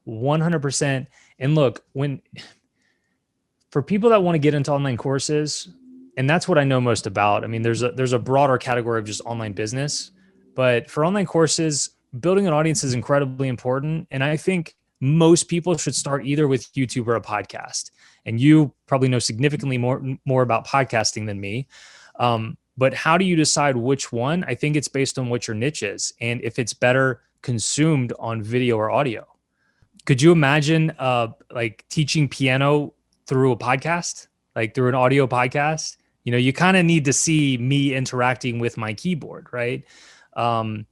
100%. And look, for people that want to get into online courses, and that's what I know most about. I mean, there's a broader category of just online business, but for online courses, building an audience is incredibly important. And I think most people should start either with YouTube or a podcast. And you probably know significantly more about podcasting than me. But how do you decide which one? I think it's based on what your niche is and if it's better consumed on video or audio. Could you imagine like teaching piano through a podcast, like through an audio podcast? You know, you kind of need to see me interacting with my keyboard, right? My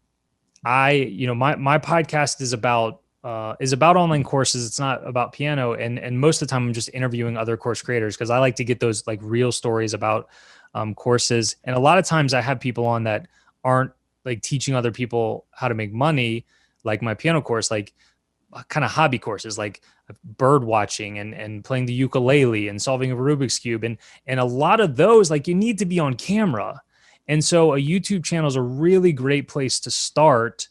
podcast is about online courses. It's not about piano. And most of the time I'm just interviewing other course creators because I like to get those like real stories about courses. And a lot of times I have people on that aren't like teaching other people how to make money, like my piano course, like kind of hobby courses, like bird watching and playing the ukulele and solving a Rubik's Cube. And a lot of those, like you need to be on camera. And so a YouTube channel is a really great place to start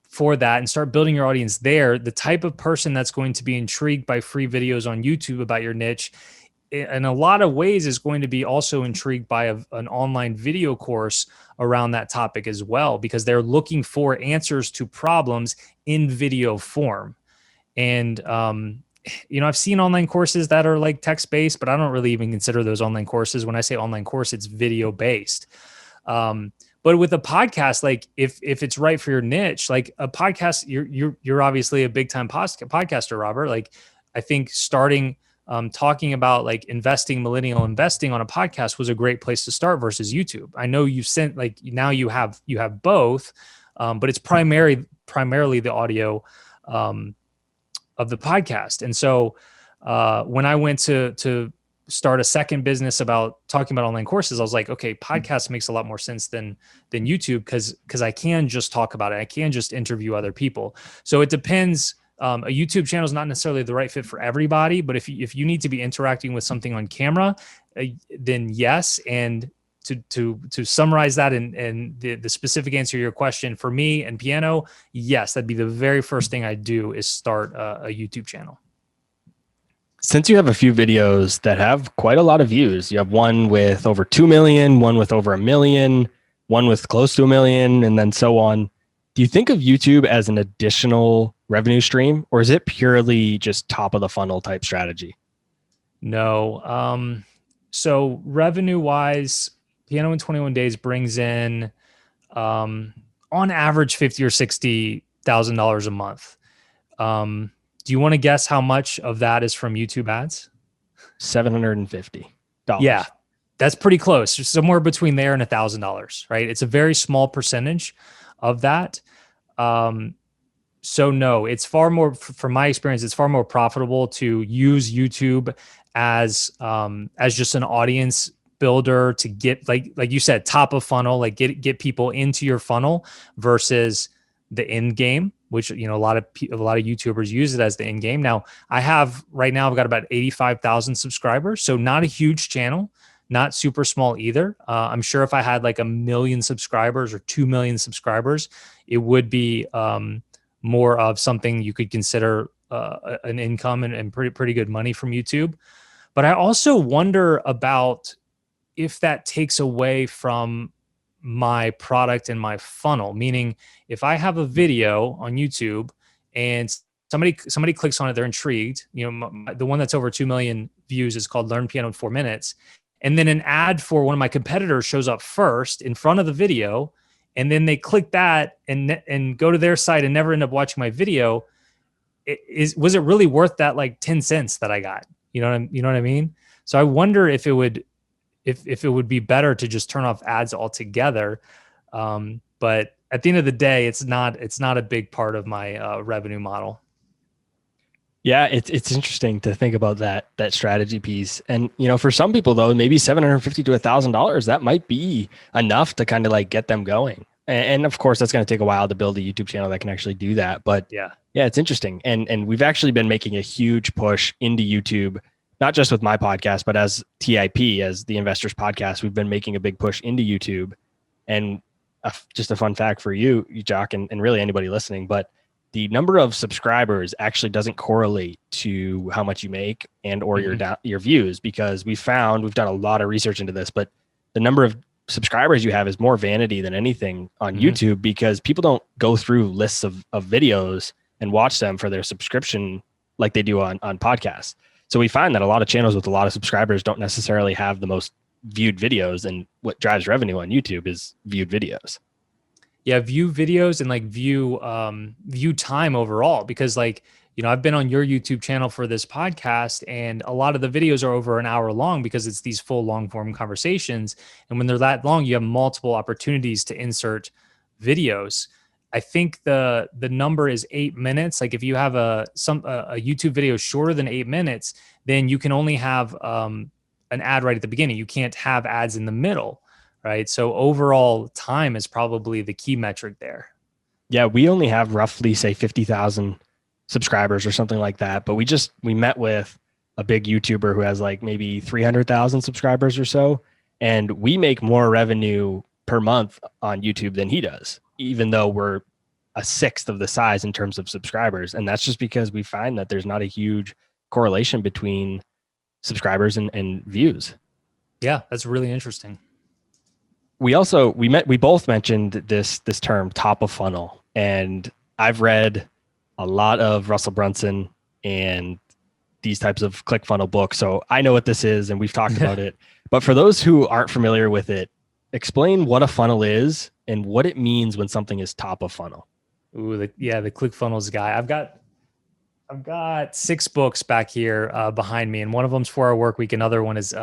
for that and start building your audience there. The type of person that's going to be intrigued by free videos on YouTube about your niche in a lot of ways is going to be also intrigued by an online video course around that topic as well, because they're looking for answers to problems in video form. And, I've seen online courses that are like text-based, but I don't really even consider those online courses. When I say online course, it's video-based. But with a podcast, like if it's right for your niche, like a podcast, you're obviously a big time podcaster, Robert. Like I think starting talking about like millennial investing on a podcast was a great place to start versus YouTube. I know you've sent like now you have both, but it's primarily the audio of the podcast. And so when I went to start a second business about talking about online courses, I was like, okay, podcast makes a lot more sense than YouTube because I can just talk about it. I can just interview other people. So it depends. A YouTube channel is not necessarily the right fit for everybody, but if you need to be interacting with something on camera, then yes. And to summarize that and the specific answer to your question, for me and piano, yes, that'd be the very first thing I do is start a YouTube channel. Since you have a few videos that have quite a lot of views, you have one with over 2 million, one with over a million, one with close to a million, and then so on. Do you think of YouTube as an additional revenue stream, or is it purely just top of the funnel type strategy? No. So revenue wise, Piano in 21 Days brings in um, on average 50 or $60,000 a month. Um, do you want to guess how much of that is from YouTube ads? $750. Yeah, that's pretty close. Somewhere between there and $1,000, right? It's a very small percentage of that. Um, so no, it's far more, from my experience, it's far more profitable to use YouTube as just an audience builder to get like you said, top of funnel, like get people into your funnel versus the end game, which a lot of YouTubers use it as the end game. Now right now I've got about 85,000 subscribers, so not a huge channel, not super small either. I'm sure if I had like 1 million subscribers or 2 million subscribers, it would be more of something you could consider an income and pretty good money from YouTube. But I also wonder about if that takes away from my product and my funnel. Meaning, if I have a video on YouTube and somebody clicks on it, they're intrigued. The one that's over 2 million views is called "Learn Piano in 4 Minutes," and then an ad for one of my competitors shows up first in front of the video, and then they click that and go to their site and never end up watching my video. Was it really worth that like 10 cents that I got? You know what I mean? So I wonder if it would be better to just turn off ads altogether. But at the end of the day, it's not a big part of my revenue model. Yeah, it's interesting to think about that strategy piece. And for some people though, maybe $750 to $1,000, that might be enough to kind of like get them going. And of course, that's going to take a while to build a YouTube channel that can actually do that. But yeah, it's interesting. And we've actually been making a huge push into YouTube, not just with my podcast, but as TIP, as the Investors Podcast, we've been making a big push into YouTube. And just a fun fact for you, Jacques, and really anybody listening, but the number of subscribers actually doesn't correlate to how much you make and or your views, because we've done a lot of research into this, but the number of subscribers you have is more vanity than anything on YouTube, because people don't go through lists of videos and watch them for their subscription like they do on podcasts. So we find that a lot of channels with a lot of subscribers don't necessarily have the most viewed videos, and what drives revenue on YouTube is viewed videos. Yeah, view videos and like view time overall, because I've been on your YouTube channel for this podcast, and a lot of the videos are over an hour long because it's these full long form conversations. And when they're that long, you have multiple opportunities to insert videos. I think the number is 8 minutes. Like if you have a YouTube video shorter than 8 minutes, then you can only have an ad right at the beginning. You can't have ads in the middle. Right. So overall time is probably the key metric there. Yeah. We only have roughly say 50,000 subscribers or something like that. But we met with a big YouTuber who has like maybe 300,000 subscribers or so. And we make more revenue per month on YouTube than he does, even though we're a sixth of the size in terms of subscribers. And that's just because we find that there's not a huge correlation between subscribers and views. Yeah. That's really interesting. We both mentioned this term, top of funnel, and I've read a lot of Russell Brunson and these types of click funnel books, so I know what this is and we've talked about it. But for those who aren't familiar with it, explain what a funnel is and what it means when something is top of funnel. Ooh, the click funnels guy. I've got 6 books back here behind me, and one of them's 4-Hour Workweek. Another one is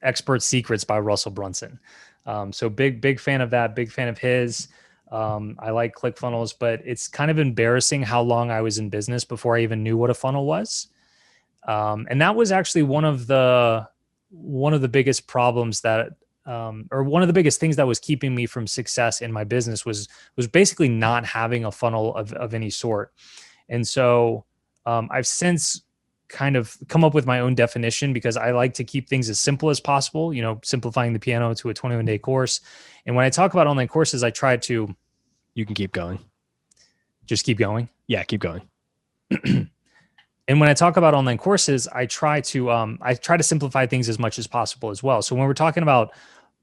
Expert Secrets by Russell Brunson. So big fan of that, big fan of his. I like ClickFunnels, but it's kind of embarrassing how long I was in business before I even knew what a funnel was. And that was actually one of the biggest problems that, or one of the biggest things that was keeping me from success in my business was basically not having a funnel of any sort. And so I've since kind of come up with my own definition, because I like to keep things as simple as possible, simplifying the piano to a 21-day course. And when I talk about online courses, I try to... You can keep going. Just keep going? Yeah, keep going. And when I talk about online courses, I try to simplify things as much as possible as well. So when we're talking about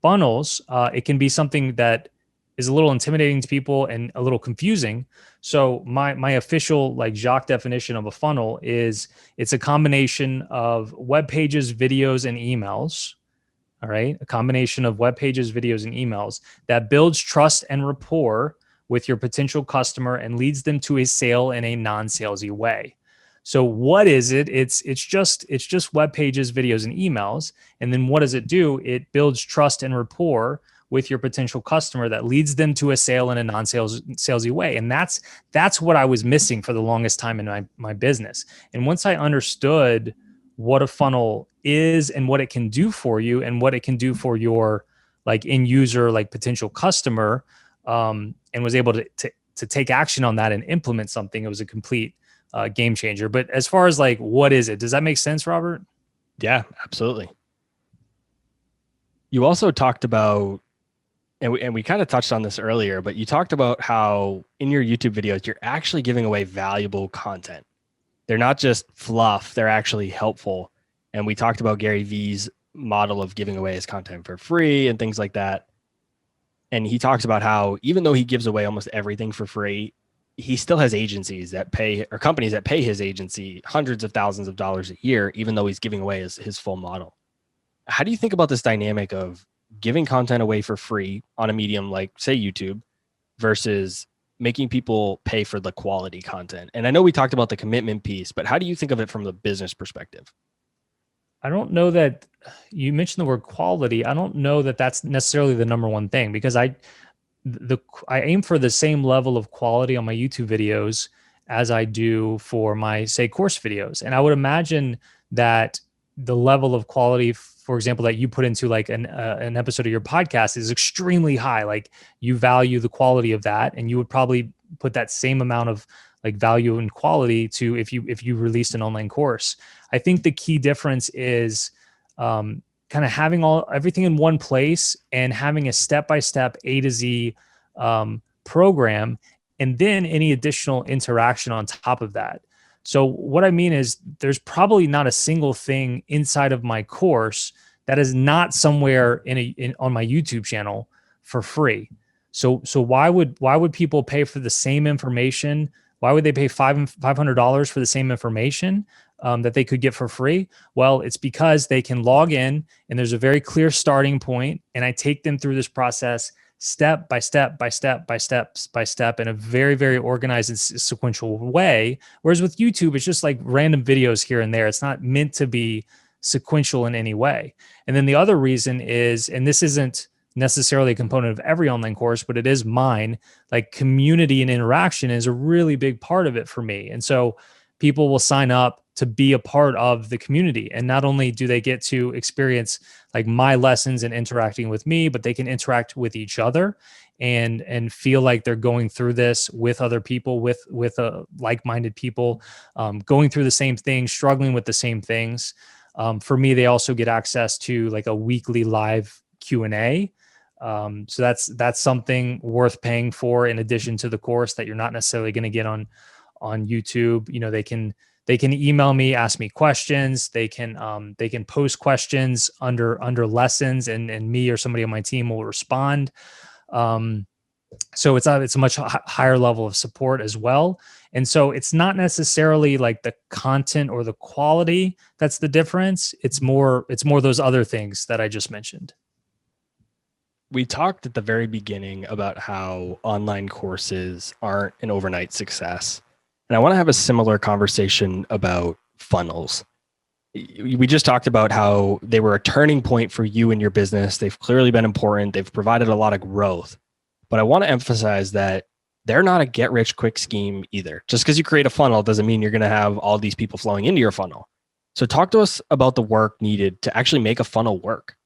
funnels, it can be something that is a little intimidating to people and a little confusing. So my official like Jacques definition of a funnel is it's a combination of web pages, videos, and emails. All right, a combination of web pages, videos, and emails that builds trust and rapport with your potential customer and leads them to a sale in a non-salesy way. So what is it? It's just web pages, videos, and emails. And then what does it do? It builds trust and rapport with your potential customer that leads them to a sale in a non-salesy way. And that's what I was missing for the longest time in my business. And once I understood what a funnel is and what it can do for you and what it can do for your like end user, like potential customer, and was able to take action on that and implement something, it was a complete game changer. But as far as like, what is it? Does that make sense, Robert? Yeah, absolutely. You also talked about, and we kind of touched on this earlier, but you talked about how in your YouTube videos, you're actually giving away valuable content. They're not just fluff, they're actually helpful. And we talked about Gary Vee's model of giving away his content for free and things like that. And he talks about how even though he gives away almost everything for free, he still has agencies that pay, or companies that pay his agency hundreds of thousands of dollars a year, even though he's giving away his full model. How do you think about this dynamic of giving content away for free on a medium like, say, YouTube, versus making people pay for the quality content? And I know we talked about the commitment piece, but how do you think of it from the business perspective? I don't know that you mentioned the word quality. I don't know that that's necessarily the number one thing, because I aim for the same level of quality on my YouTube videos as I do for my, say, course videos. And I would imagine that the level of quality, for example, that you put into like an episode of your podcast is extremely high. Like you value the quality of that, and you would probably put that same amount of like value and quality to if you released an online course. I think the key difference is kind of having everything in one place and having a step-by-step A to Z program, and then any additional interaction on top of that. So what I mean is there's probably not a single thing inside of my course that is not somewhere on my YouTube channel for free. So why would people pay for the same information? Why would they pay $500 for the same information that they could get for free? Well, it's because they can log in and there's a very clear starting point, and I take them through this process step by step by step by steps by step in a very, very organized and sequential way. Whereas with YouTube, it's just like random videos here and there. It's not meant to be sequential in any way. And then the other reason is, and this isn't necessarily a component of every online course, but it is mine, like community and interaction is a really big part of it for me. And so people will sign up to be a part of the community. And not only do they get to experience like my lessons and interacting with me, but they can interact with each other and feel like they're going through this with other people, with like-minded people, going through the same things, struggling with the same things. For me, they also get access to like a weekly live Q&A. So that's something worth paying for in addition to the course that you're not necessarily going to get on YouTube. You know, they can email me, ask me questions. They can post questions under lessons, and me or somebody on my team will respond. So it's a much higher level of support as well. And so it's not necessarily like the content or the quality that's the difference. It's more those other things that I just mentioned. We talked at the very beginning about how online courses aren't an overnight success. And I want to have a similar conversation about funnels. We just talked about how they were a turning point for you and your business. They've clearly been important. They've provided a lot of growth. But I want to emphasize that they're not a get rich quick scheme either. Just because you create a funnel doesn't mean you're going to have all these people flowing into your funnel. So talk to us about the work needed to actually make a funnel work.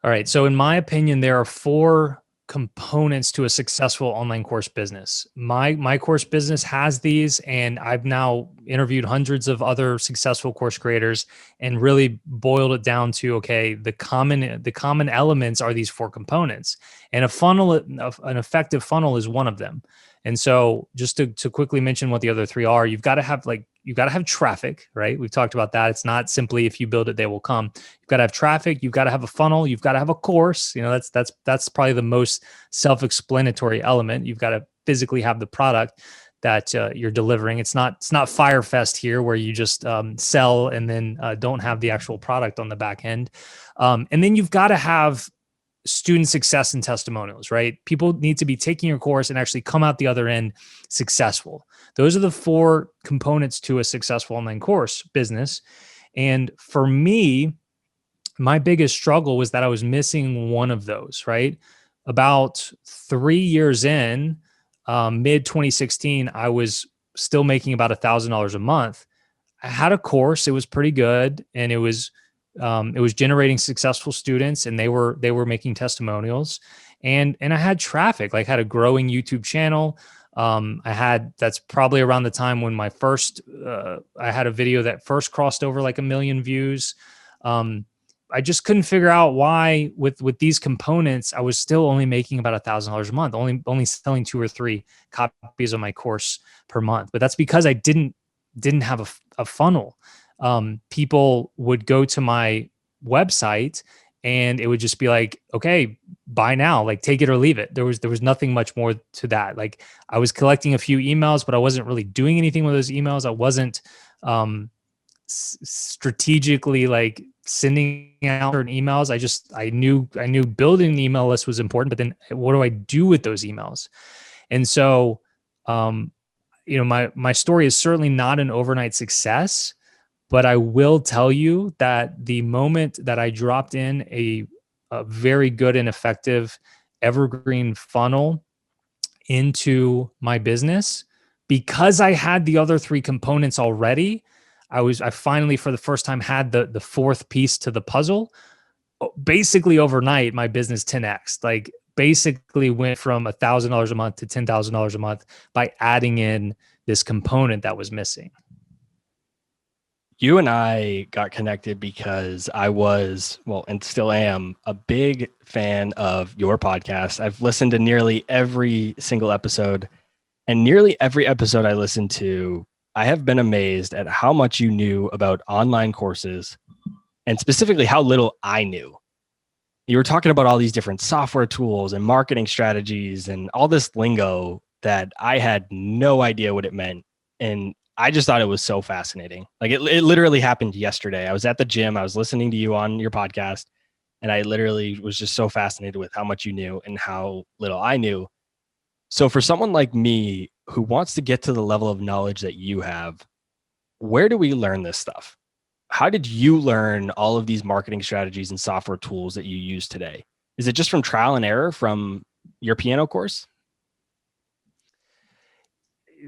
All right. So in my opinion, there are 4 components to a successful online course business. My course business has these, and I've now interviewed hundreds of other successful course creators and really boiled it down to, okay, the common elements are these 4 components. And an effective funnel is one of them. And so just to quickly mention what the other three are, you've got to have traffic, right? We've talked about that. It's not simply if you build it, they will come. You've got to have traffic. You've got to have a funnel. You've got to have a course. That's probably the most self-explanatory element. You've got to physically have the product that you're delivering. It's not Firefest here where you just sell and then don't have the actual product on the back end. And then you've got to have student success and testimonials, right? People need to be taking your course and actually come out the other end successful. Those are the four components to a successful online course business. And for me, my biggest struggle was that I was missing one of those, right? About 3 years in, mid 2016, I was still making about $1,000 a month. I had a course; it was pretty good, and it was generating successful students, and they were making testimonials, and I had traffic. Like, had a growing YouTube channel. That's probably around the time when my first I had a video that first crossed over like 1 million views. I just couldn't figure out why with these components, I was still only making about $1,000 a month, only selling 2 or 3 copies of my course per month. But that's because I didn't have a funnel. People would go to my website and it would just be like, okay, buy now, like take it or leave it. There was nothing much more to that. Like, I was collecting a few emails, but I wasn't really doing anything with those emails. I wasn't strategically like sending out certain emails. I knew building an email list was important, but then what do I do with those emails? And so, my story is certainly not an overnight success, but I will tell you that the moment that I dropped in a very good and effective evergreen funnel into my business, because I had the other 3 components already, I finally, for the first time, had the fourth piece to the puzzle. Basically overnight, my business 10x, like basically went from $1,000 a month to $10,000 a month by adding in this component that was missing. You and I got connected because I was, well, and still am, a big fan of your podcast. I've listened to nearly every single episode, and nearly every episode I listened to, I have been amazed at how much you knew about online courses, and specifically how little I knew. You were talking about all these different software tools and marketing strategies and all this lingo that I had no idea what it meant. And I just thought it was so fascinating. Like, it literally happened yesterday. I was at the gym. I was listening to you on your podcast, and I literally was just so fascinated with how much you knew and how little I knew. So for someone like me who wants to get to the level of knowledge that you have, where do we learn this stuff? How did you learn all of these marketing strategies and software tools that you use today? Is it just from trial and error from your piano course?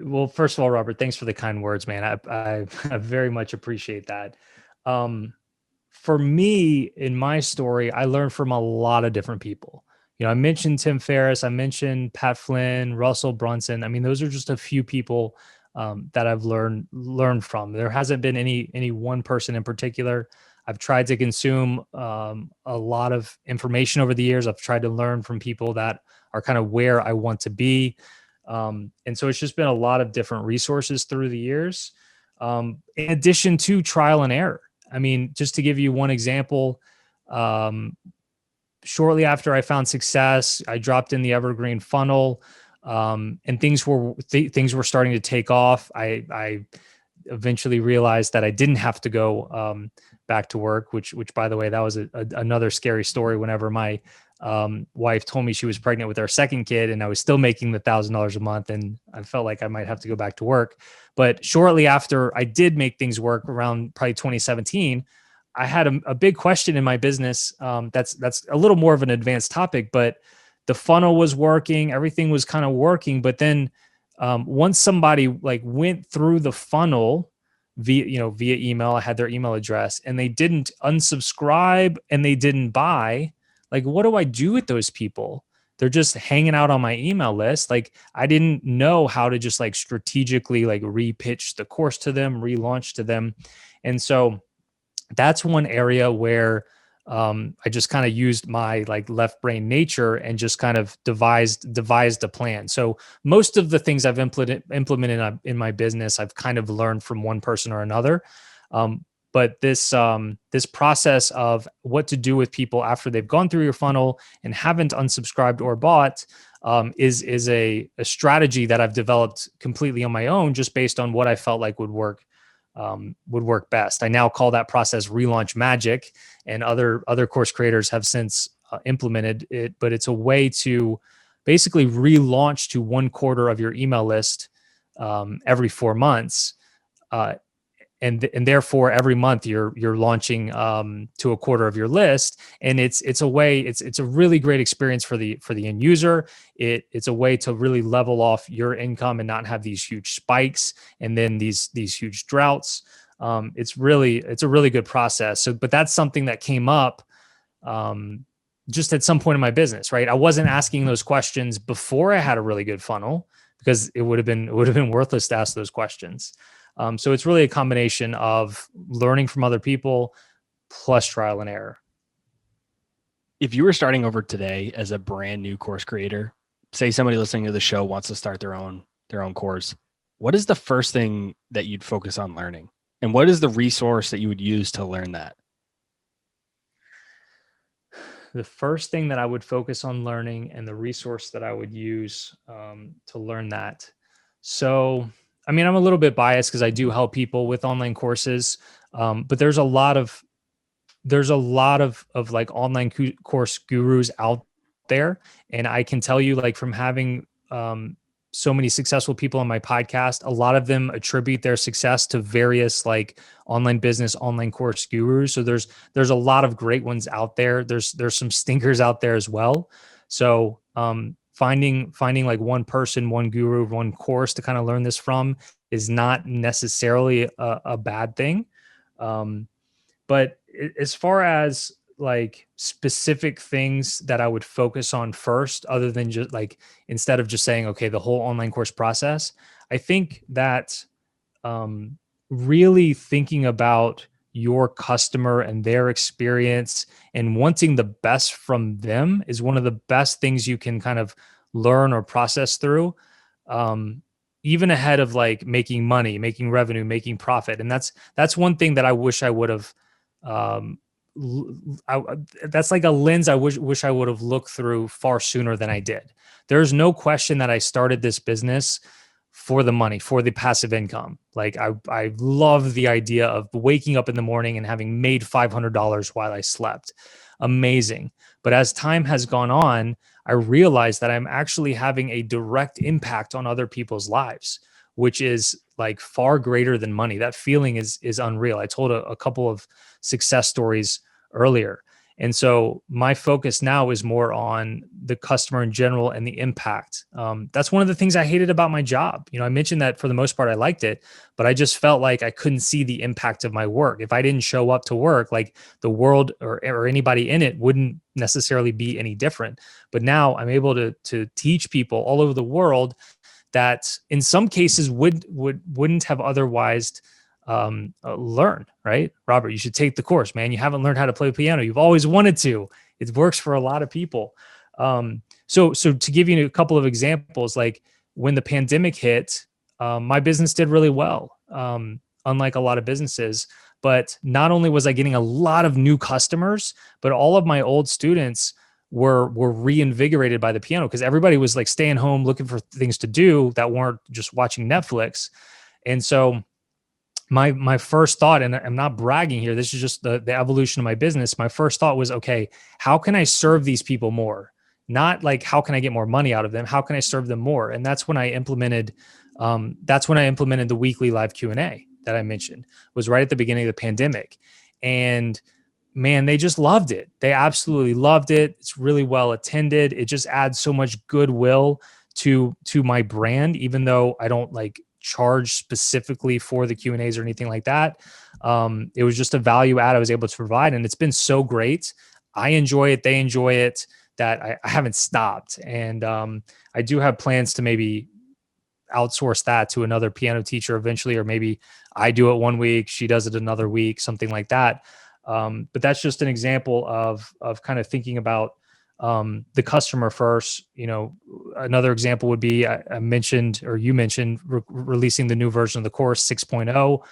Well, first of all, Robert, thanks for the kind words, man. I very much appreciate that. For me, in my story, I learned from a lot of different people. I mentioned Tim Ferriss, I mentioned Pat Flynn, Russell Brunson. I mean, those are just a few people that I've learned from. There hasn't been any one person in particular. I've tried to consume a lot of information over the years. I've tried to learn from people that are kind of where I want to be. And so it's just been a lot of different resources through the years, in addition to trial and error. I mean, just to give you one example, shortly after I found success, I dropped in the evergreen funnel, and things were starting to take off. I eventually realized that I didn't have to go back to work, which by the way, that was another scary story. Whenever my wife told me she was pregnant with our second kid, and I was still making the $1,000 a month, and I felt like I might have to go back to work. But shortly after I did make things work, around probably 2017, I had a big question in my business. That's a little more of an advanced topic, but the funnel was working, everything was kind of working. But then once somebody like went through the funnel via email, I had their email address, and they didn't unsubscribe and they didn't buy. Like, what do I do with those people? They're just hanging out on my email list. Like, I didn't know how to just like strategically like repitch the course to them, relaunch to them. And so that's one area where I just kind of used my like left brain nature and just kind of devised a plan. So most of the things I've implemented in my business, I've kind of learned from one person or another. But this process of what to do with people after they've gone through your funnel and haven't unsubscribed or bought is a strategy that I've developed completely on my own, just based on what I felt like would work best. I now call that process relaunch magic, and other course creators have since implemented it. But it's a way to basically relaunch to 1/4 of your email list every 4 months. And therefore every month you're launching to 1/4 of your list, and it's a way, it's a really great experience for the end user. It's a way to really level off your income and not have these huge spikes and then these huge droughts. It's a really good process. So but that's something that came up just at some point in my business, right? I wasn't asking those questions before I had a really good funnel, because it would have been worthless to ask those questions. So it's really a combination of learning from other people plus trial and error. If you were starting over today as a brand new course creator, say somebody listening to the show wants to start their own course, what is the first thing that you'd focus on learning? And what is the resource that you would use to learn that? The first thing that I would focus on learning and the resource that I would use to learn that. So, I mean, I'm a little bit biased because I do help people with online courses, but there's a lot of like online course gurus out there, and I can tell you, like, from having so many successful people on my podcast, a lot of them attribute their success to various like online business, online course gurus. So there's a lot of great ones out there. There's some stinkers out there as well. So finding like one person, one guru, one course to kind of learn this from is not necessarily a bad thing. But as far as like specific things that I would focus on first, other than just like, instead of just saying, okay, the whole online course process, I think that really thinking about your customer and their experience and wanting the best from them is one of the best things you can kind of learn or process through. Even ahead of like making money, making revenue, making profit. And that's one thing that I wish I would have that's like a lens I wish I would have looked through far sooner than I did. There's no question that I started this business for the money, for the passive income. Like I love the idea of waking up in the morning and having made $500 while I slept. Amazing. But as time has gone on, I realized that I'm actually having a direct impact on other people's lives, which is like far greater than money. That feeling is unreal. I told a couple of success stories earlier. And so my focus now is more on the customer in general and the impact. That's one of the things I hated about my job. You know, I mentioned that for the most part, I liked it, but I just felt like I couldn't see the impact of my work. If I didn't show up to work, like the world or anybody in it wouldn't necessarily be any different. But now I'm able to teach people all over the world that in some cases wouldn't have otherwise learned, right? Robert, you should take the course, man. You haven't learned how to play piano. You've always wanted to. It works for a lot of people. So to give you a couple of examples, like when the pandemic hit, my business did really well, unlike a lot of businesses. But not only was I getting a lot of new customers, but all of my old students were reinvigorated by the piano, because everybody was like staying home looking for things to do that weren't just watching Netflix. And so my first thought, and I'm not bragging here, this is just the evolution of my business. My first thought was, okay, how can I serve these people more? Not like, how can I get more money out of them? How can I serve them more? And that's when I implemented the weekly live Q&A that I mentioned. It was right at the beginning of the pandemic. And man, they just loved it. They absolutely loved it. It's really well attended. It just adds so much goodwill to my brand, even though I don't like charge specifically for the Q&As or anything like that. It was just a value add I was able to provide, and it's been so great. I enjoy it. They enjoy it, that I haven't stopped. And I do have plans to maybe outsource that to another piano teacher eventually, or maybe I do it one week, she does it another week, something like that. But that's just an example of kind of thinking about the customer first. Another example would be I mentioned, or you mentioned, releasing the new version of the course 6.0.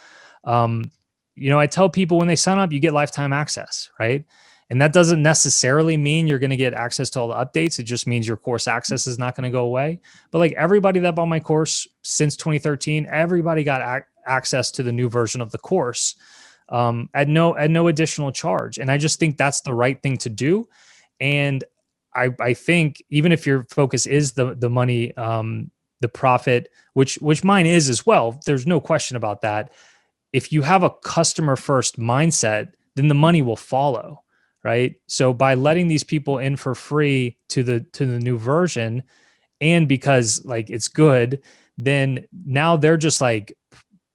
I tell people when they sign up, you get lifetime access, right? And that doesn't necessarily mean you're going to get access to all the updates. It just means your course access is not going to go away. But like everybody that bought my course since 2013, everybody got access to the new version of the course at no additional charge. And I just think that's the right thing to do. And I think even if your focus is the money, the profit, which mine is as well, there's no question about that. If you have a customer first mindset, then the money will follow, right? So by letting these people in for free to the new version, and because like it's good, then now they're just like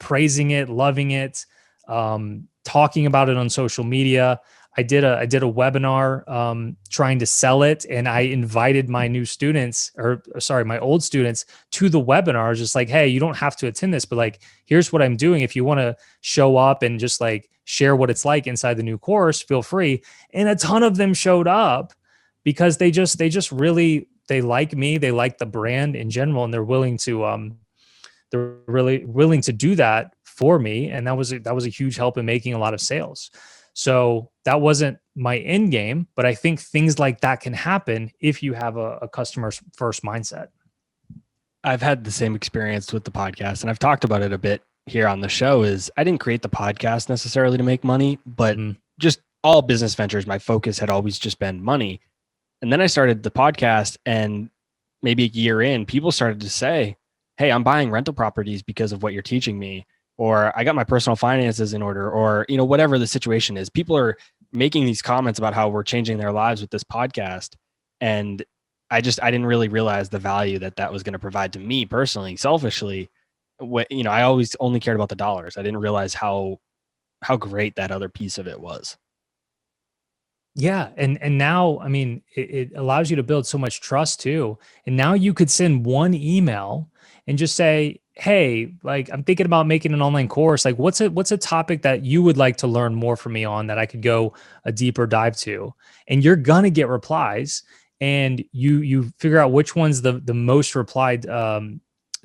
praising it, loving it, talking about it on social media. I did a webinar trying to sell it, and I invited my new students, my old students, to the webinar. Just like, hey, you don't have to attend this, but like, here's what I'm doing. If you want to show up and just like share what it's like inside the new course, feel free. And a ton of them showed up because they just really, they like me, they like the brand in general, and they're really willing to do that for me. And that was a huge help in making a lot of sales. So that wasn't my end game, but I think things like that can happen if you have a customer first mindset. I've had the same experience with the podcast, and I've talked about it a bit here on the show. Is I didn't create the podcast necessarily to make money, but just all business ventures, my focus had always just been money. And then I started the podcast, and maybe a year in, people started to say, hey, I'm buying rental properties because of what you're teaching me, or I got my personal finances in order, or, whatever the situation is. People are making these comments about how we're changing their lives with this podcast. And I didn't really realize the value that was going to provide to me personally, selfishly. I always only cared about the dollars. I didn't realize how great that other piece of it was. Yeah. And now, I mean, it allows you to build so much trust too. And now you could send one email and just say, hey, like, I'm thinking about making an online course. Like, what's a topic that you would like to learn more from me on that I could go a deeper dive to? And you're going to get replies, and you figure out which one's the most replied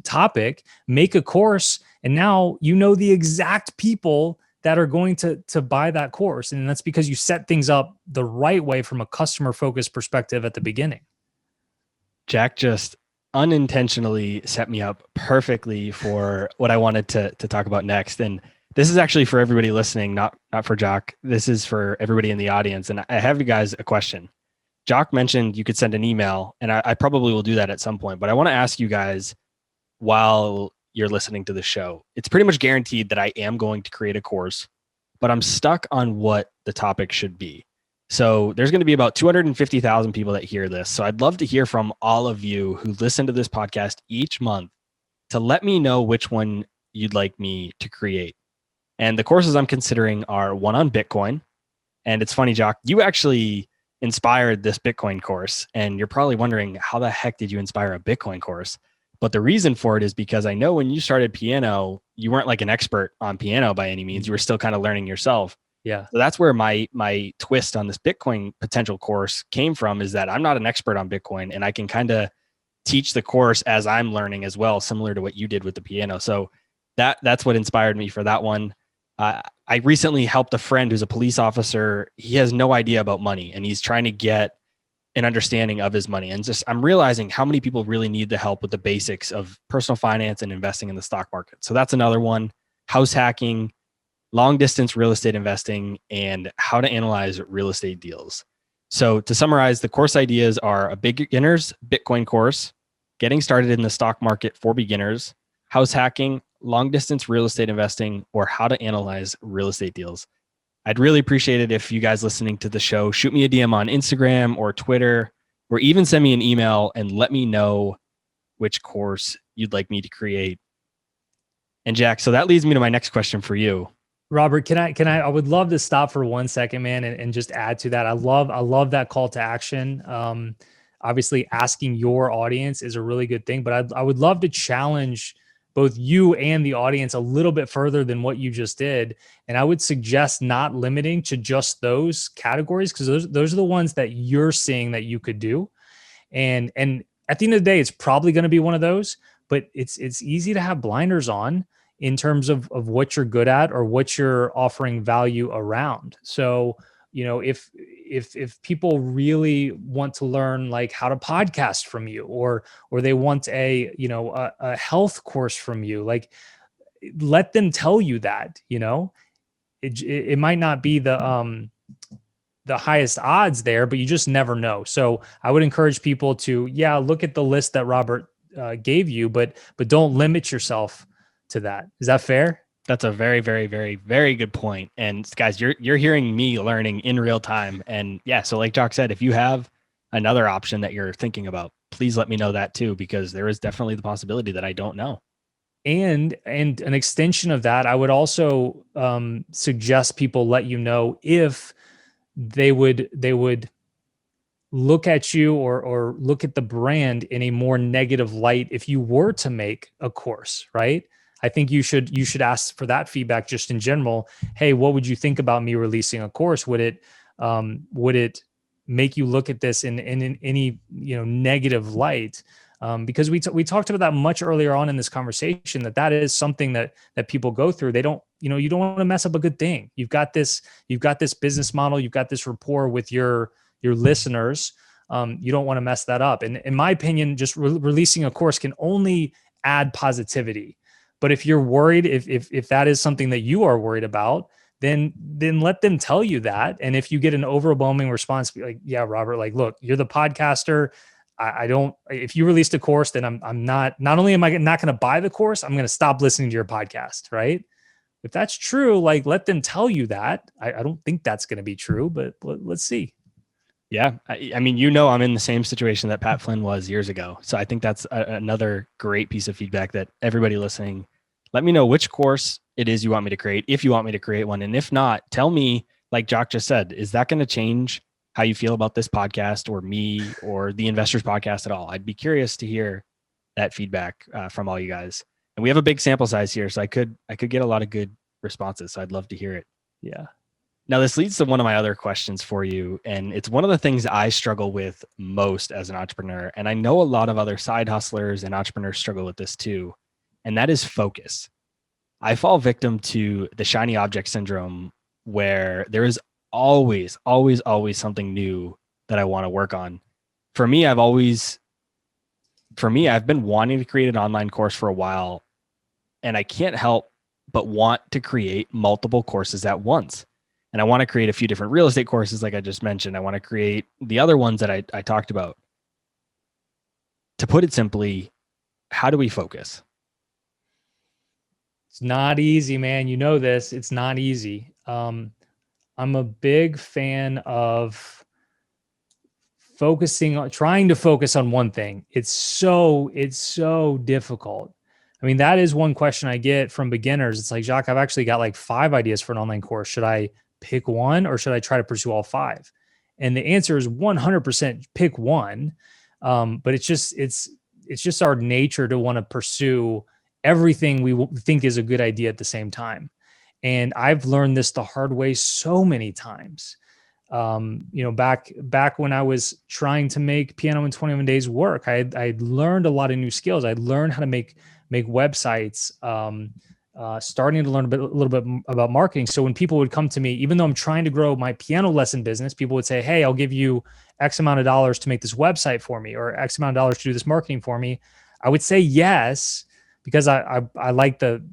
topic, make a course. And now you know the exact people that are going to buy that course. And that's because you set things up the right way from a customer focused perspective at the beginning. Jack just unintentionally set me up perfectly for what I wanted to talk about next. And this is actually for everybody listening, not for Jacques. This is for everybody in the audience. And I have you guys a question. Jacques mentioned you could send an email, and I probably will do that at some point, but I want to ask you guys while you're listening to the show. It's pretty much guaranteed that I am going to create a course, but I'm stuck on what the topic should be. So there's going to be about 250,000 people that hear this. So I'd love to hear from all of you who listen to this podcast each month to let me know which one you'd like me to create. And the courses I'm considering are one on Bitcoin. And it's funny, Jacques, you actually inspired this Bitcoin course. And you're probably wondering, how the heck did you inspire a Bitcoin course? But the reason for it is because I know when you started piano, you weren't like an expert on piano by any means. You were still kind of learning yourself. Yeah. So that's where my twist on this Bitcoin potential course came from, is that I'm not an expert on Bitcoin, and I can kind of teach the course as I'm learning as well, similar to what you did with the piano. So that's what inspired me for that one. I recently helped a friend who's a police officer. He has no idea about money, and he's trying to get an understanding of his money. And just, I'm realizing how many people really need the help with the basics of personal finance and investing in the stock market. So that's another one. House hacking, long distance real estate investing, and how to analyze real estate deals. So to summarize, the course ideas are a beginner's Bitcoin course, getting started in the stock market for beginners, house hacking, long distance real estate investing, or how to analyze real estate deals. I'd really appreciate it if you guys listening to the show shoot me a DM on Instagram or Twitter, or even send me an email and let me know which course you'd like me to create. And Jack, so that leads me to my next question for you. Robert, I would love to stop for 1 second, man, and just add to that. I love that call to action. Obviously asking your audience is a really good thing, but I would love to challenge both you and the audience a little bit further than what you just did. And I would suggest not limiting to just those categories, because those are the ones that you're seeing that you could do. And at the end of the day, it's probably going to be one of those, but it's easy to have blinders on in terms of what you're good at or what you're offering value around. So, if people really want to learn like how to podcast from you, or they want a health course from you, like, let them tell you that. It might not be the highest odds there, but you just never know. So I would encourage people to, look at the list that Robert gave you, but don't limit yourself to that. Is that fair? That's a very, very, very, very good point. And guys, you're hearing me learning in real time. And yeah, so like Jacques said, if you have another option that you're thinking about, please let me know that too, because there is definitely the possibility that I don't know. And an extension of that, I would also suggest people let you know if they would look at you or look at the brand in a more negative light if you were to make a course, right? I think you should ask for that feedback just in general. Hey, what would you think about me releasing a course? Would it make you look at this in any negative light? Because we talked about that much earlier on in this conversation, that is something that people go through. They don't, you don't want to mess up a good thing. You've got this business model, you've got this rapport with your listeners. You don't want to mess that up. And in my opinion, just releasing a course can only add positivity. But if you're worried, if that is something that you are worried about, then let them tell you that. And if you get an overwhelming response, be like, yeah, Robert, like, look, you're the podcaster. I don't, if you released a course, then I'm not only am I not going to buy the course, I'm going to stop listening to your podcast. Right. If that's true, like, let them tell you that. I don't think that's going to be true, but let's see. Yeah. I mean, I'm in the same situation that Pat Flynn was years ago. So I think that's another great piece of feedback that everybody listening, let me know which course it is you want me to create, if you want me to create one. And if not, tell me, like Jacques just said, is that going to change how you feel about this podcast or me or the Investors Podcast at all? I'd be curious to hear that feedback from all you guys. And we have a big sample size here, so I could get a lot of good responses. So I'd love to hear it. Yeah. Now, this leads to one of my other questions for you. And it's one of the things I struggle with most as an entrepreneur. And I know a lot of other side hustlers and entrepreneurs struggle with this too. And that is focus. I fall victim to the shiny object syndrome, where there is always, always, always something new that I want to work on. For me, I've been wanting to create an online course for a while, and I can't help but want to create multiple courses at once. And I want to create a few different real estate courses, like I just mentioned. I want to create the other ones that I talked about. To put it simply, how do we focus? It's not easy, man. You know this. It's not easy. I'm a big fan of trying to focus on one thing. It's so difficult. I mean, that is one question I get from beginners. It's like, Jacques, I've actually got like 5 ideas for an online course. Should I pick one, or should I try to pursue all 5? And the answer is 100% pick one. But it's just our nature to want to pursue everything we think is a good idea at the same time. And I've learned this the hard way so many times. Back when I was trying to make Piano in 21 Days work, I learned a lot of new skills. I learned how to make websites, starting to learn a little bit about marketing. So when people would come to me, even though I'm trying to grow my piano lesson business, people would say, hey, I'll give you X amount of dollars to make this website for me, or X amount of dollars to do this marketing for me. I would say yes, because I like the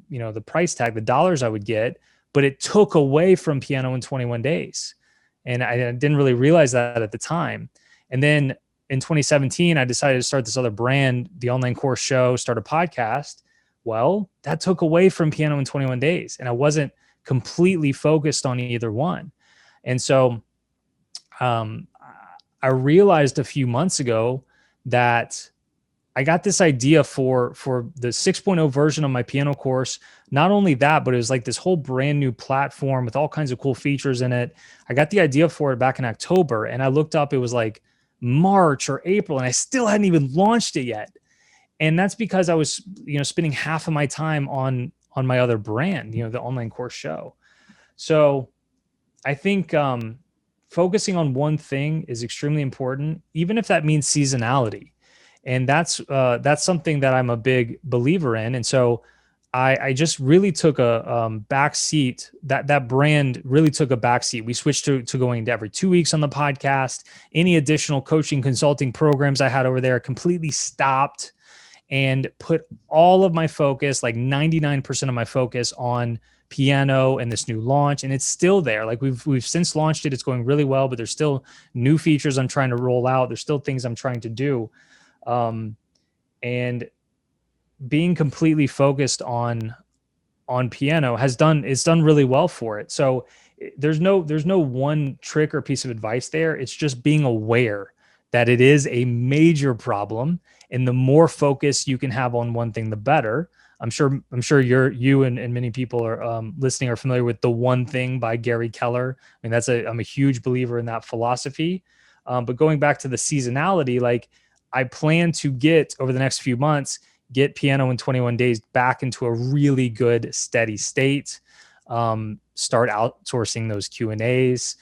price tag, the dollars I would get, but it took away from Piano in 21 Days. And I didn't really realize that at the time. And then in 2017, I decided to start this other brand, the online course show, start a podcast. Well, that took away from Piano in 21 Days. And I wasn't completely focused on either one. And so I realized a few months ago that I got this idea for the 6.0 version of my piano course. Not only that, but it was like this whole brand new platform with all kinds of cool features in it. I got the idea for it back in October, and I looked up, it was like March or April, and I still hadn't even launched it yet. And that's because I was, spending half of my time on my other brand, the online course show. So I think focusing on one thing is extremely important, even if that means seasonality. And that's something that I'm a big believer in. And so I just really took a back seat. That brand really took a back seat. We switched to going to every 2 weeks on the podcast. Any additional coaching consulting programs I had over there completely stopped, and put all of my focus, like 99% of my focus, on piano and this new launch. And it's still there. Like we've since launched it. It's going really well, but there's still new features I'm trying to roll out. There's still things I'm trying to do. And being completely focused on piano it's done really well for it. So there's no one trick or piece of advice there. It's just being aware that it is a major problem, and the more focus you can have on one thing, the better. I'm sure you and many people are listening are familiar with The One Thing by Gary Keller. I mean, I'm a huge believer in that philosophy. But going back to the seasonality, like I plan to get over the next few months, get Piano in 21 Days back into a really good steady state, start outsourcing those Q&As,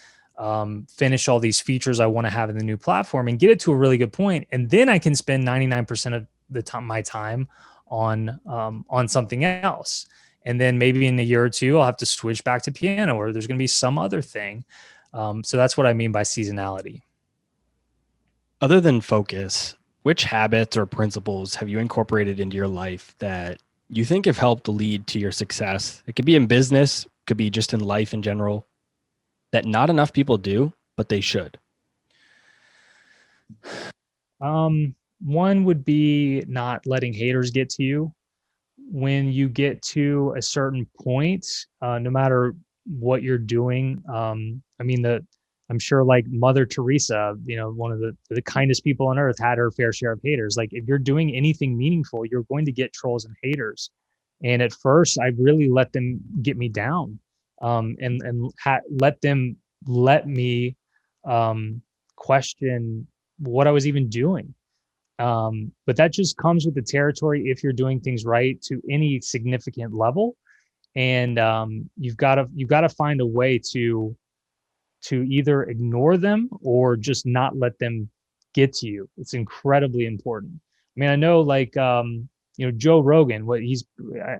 finish all these features I want to have in the new platform, and get it to a really good point. And then I can spend 99% of my time on something else. And then maybe in a year or two, I'll have to switch back to piano, or there's going to be some other thing. So that's what I mean by seasonality. Other than focus, which habits or principles have you incorporated into your life that you think have helped lead to your success? It could be in business, could be just in life in general, that not enough people do, but they should. One would be not letting haters get to you. When you get to a certain point, no matter what you're doing, I'm sure like Mother Teresa, one of the kindest people on earth, had her fair share of haters. Like if you're doing anything meaningful, you're going to get trolls and haters. And at first, I really let them get me down, let me question what I was even doing. But that just comes with the territory if you're doing things right to any significant level. And you've got to find a way to either ignore them or just not let them get to you. It's incredibly important. I mean, I know like Joe Rogan,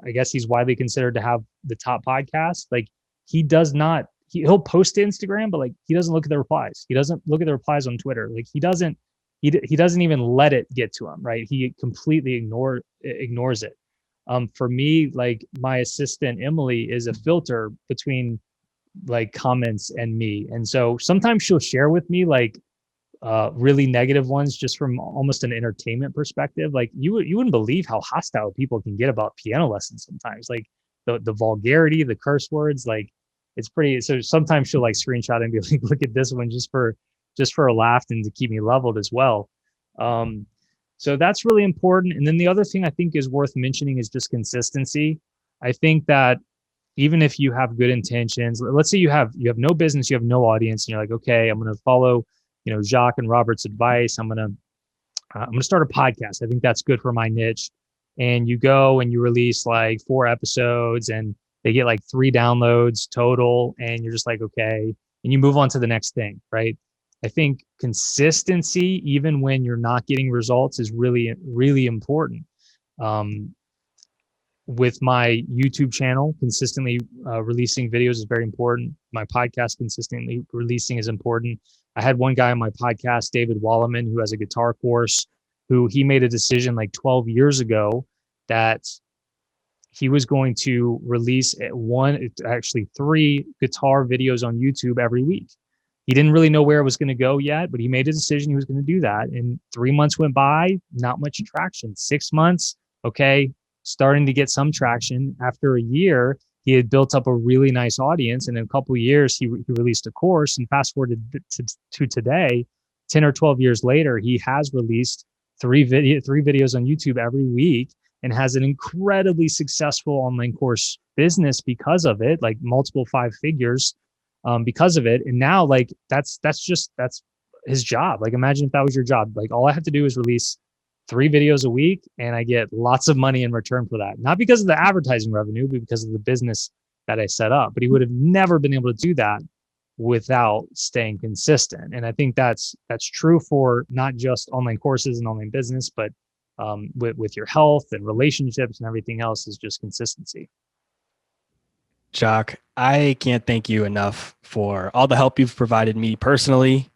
I guess he's widely considered to have the top podcast. Like he'll post to Instagram, but like he doesn't look at the replies. He doesn't look at the replies on Twitter. Like he doesn't even let it get to him, right? He completely ignores it. For me, like my assistant Emily is a filter between like comments and me, and so sometimes she'll share with me like really negative ones just from almost an entertainment perspective. Like you wouldn't believe how hostile people can get about piano lessons sometimes. Like the vulgarity, the curse words, like it's pretty. So sometimes she'll like screenshot and be like, "Look at this one," just for a laugh and to keep me leveled as well. So that's really important. And then the other thing I think is worth mentioning is just consistency. I think that even if you have good intentions, let's say you have no business, you have no audience, and you're like, okay, I'm going to follow, Jacques and Robert's advice. I'm going to start a podcast. I think that's good for my niche. And you go and you release like 4 episodes and they get like 3 downloads total. And you're just like, okay. And you move on to the next thing, right? I think consistency, even when you're not getting results, is really, really important. With my YouTube channel, consistently releasing videos is very important. My podcast consistently releasing is important. I had one guy on my podcast, David Walleman, who has a guitar course, who he made a decision like 12 years ago that he was going to release 3 guitar videos on YouTube every week. He didn't really know where it was going to go yet, but he made a decision he was going to do that. And 3 months went by, not much traction. 6 months, okay, starting to get some traction. After a year, he had built up a really nice audience. And in a couple of years, he released a course. And fast forward to today, 10 or 12 years later, he has released 3 videos on YouTube every week and has an incredibly successful online course business because of it, like multiple 5 figures because of it. And now like that's his job. Like imagine if that was your job. Like all I have to do is release 3 videos a week, and I get lots of money in return for that. Not because of the advertising revenue, but because of the business that I set up. But he would have never been able to do that without staying consistent. And I think that's true for not just online courses and online business, but with your health and relationships and everything else is just consistency. Jacques, I can't thank you enough for all the help you've provided me personally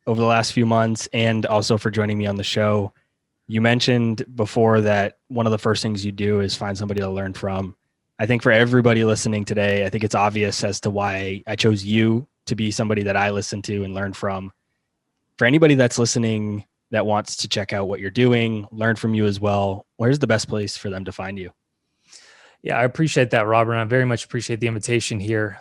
over the last few months, and also for joining me on the show. You mentioned before that one of the first things you do is find somebody to learn from. I think for everybody listening today, I think it's obvious as to why I chose you to be somebody that I listen to and learn from. For anybody that's listening that wants to check out what you're doing, learn from you as well, where's the best place for them to find you? Yeah, I appreciate that, Robert. I very much appreciate the invitation here.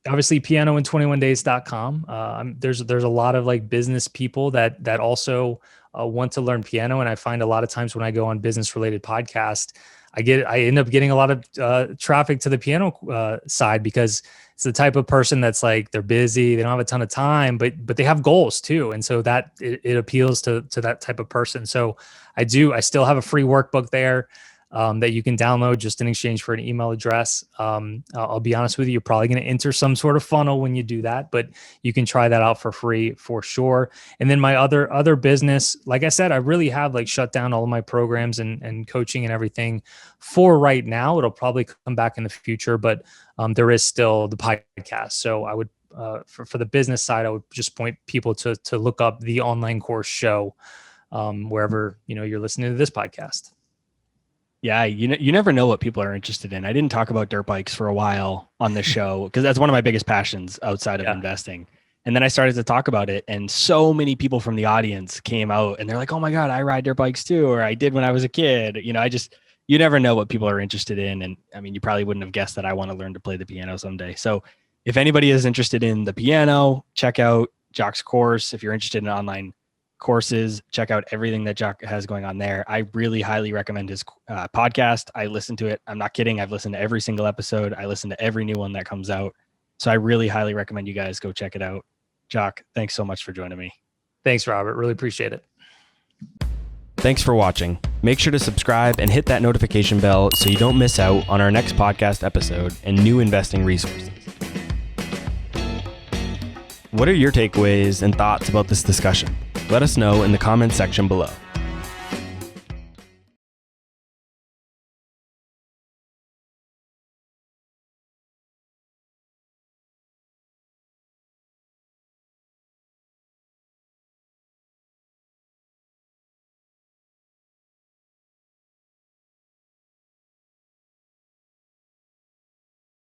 Obviously, pianoin21days.com. There's a lot of like business people that also want to learn piano, and I find a lot of times when I go on business related podcasts, I end up getting a lot of traffic to the piano side, because it's the type of person that's like, they're busy, they don't have a ton of time, but they have goals too, and so that it appeals to that type of person. So I still have a free workbook there that you can download just in exchange for an email address. I'll be honest with you, you're probably going to enter some sort of funnel when you do that, but you can try that out for free for sure. And then my other business, like I said, I really have like shut down all of my programs and coaching and everything for right now. It'll probably come back in the future, but there is still the podcast. So I would, for the business side, I would just point people to look up the online course show wherever, you're listening to this podcast. Yeah, you never know what people are interested in. I didn't talk about dirt bikes for a while on this show because that's one of my biggest passions outside of investing. And then I started to talk about it, and so many people from the audience came out and they're like, "Oh my God, I ride dirt bikes too," or "I did when I was a kid." You never know what people are interested in. And I mean, you probably wouldn't have guessed that I want to learn to play the piano someday. So if anybody is interested in the piano, check out Jacques' course. If you're interested in online courses, check out everything that Jacques has going on there. I really highly recommend his podcast. I listen to it. I'm not kidding. I've listened to every single episode. I listen to every new one that comes out. So I really highly recommend you guys go check it out. Jacques, thanks so much for joining me. Thanks, Robert. Really appreciate it. Thanks for watching. Make sure to subscribe and hit that notification bell so you don't miss out on our next podcast episode and new investing resources. What are your takeaways and thoughts about this discussion? Let us know in the comments section below.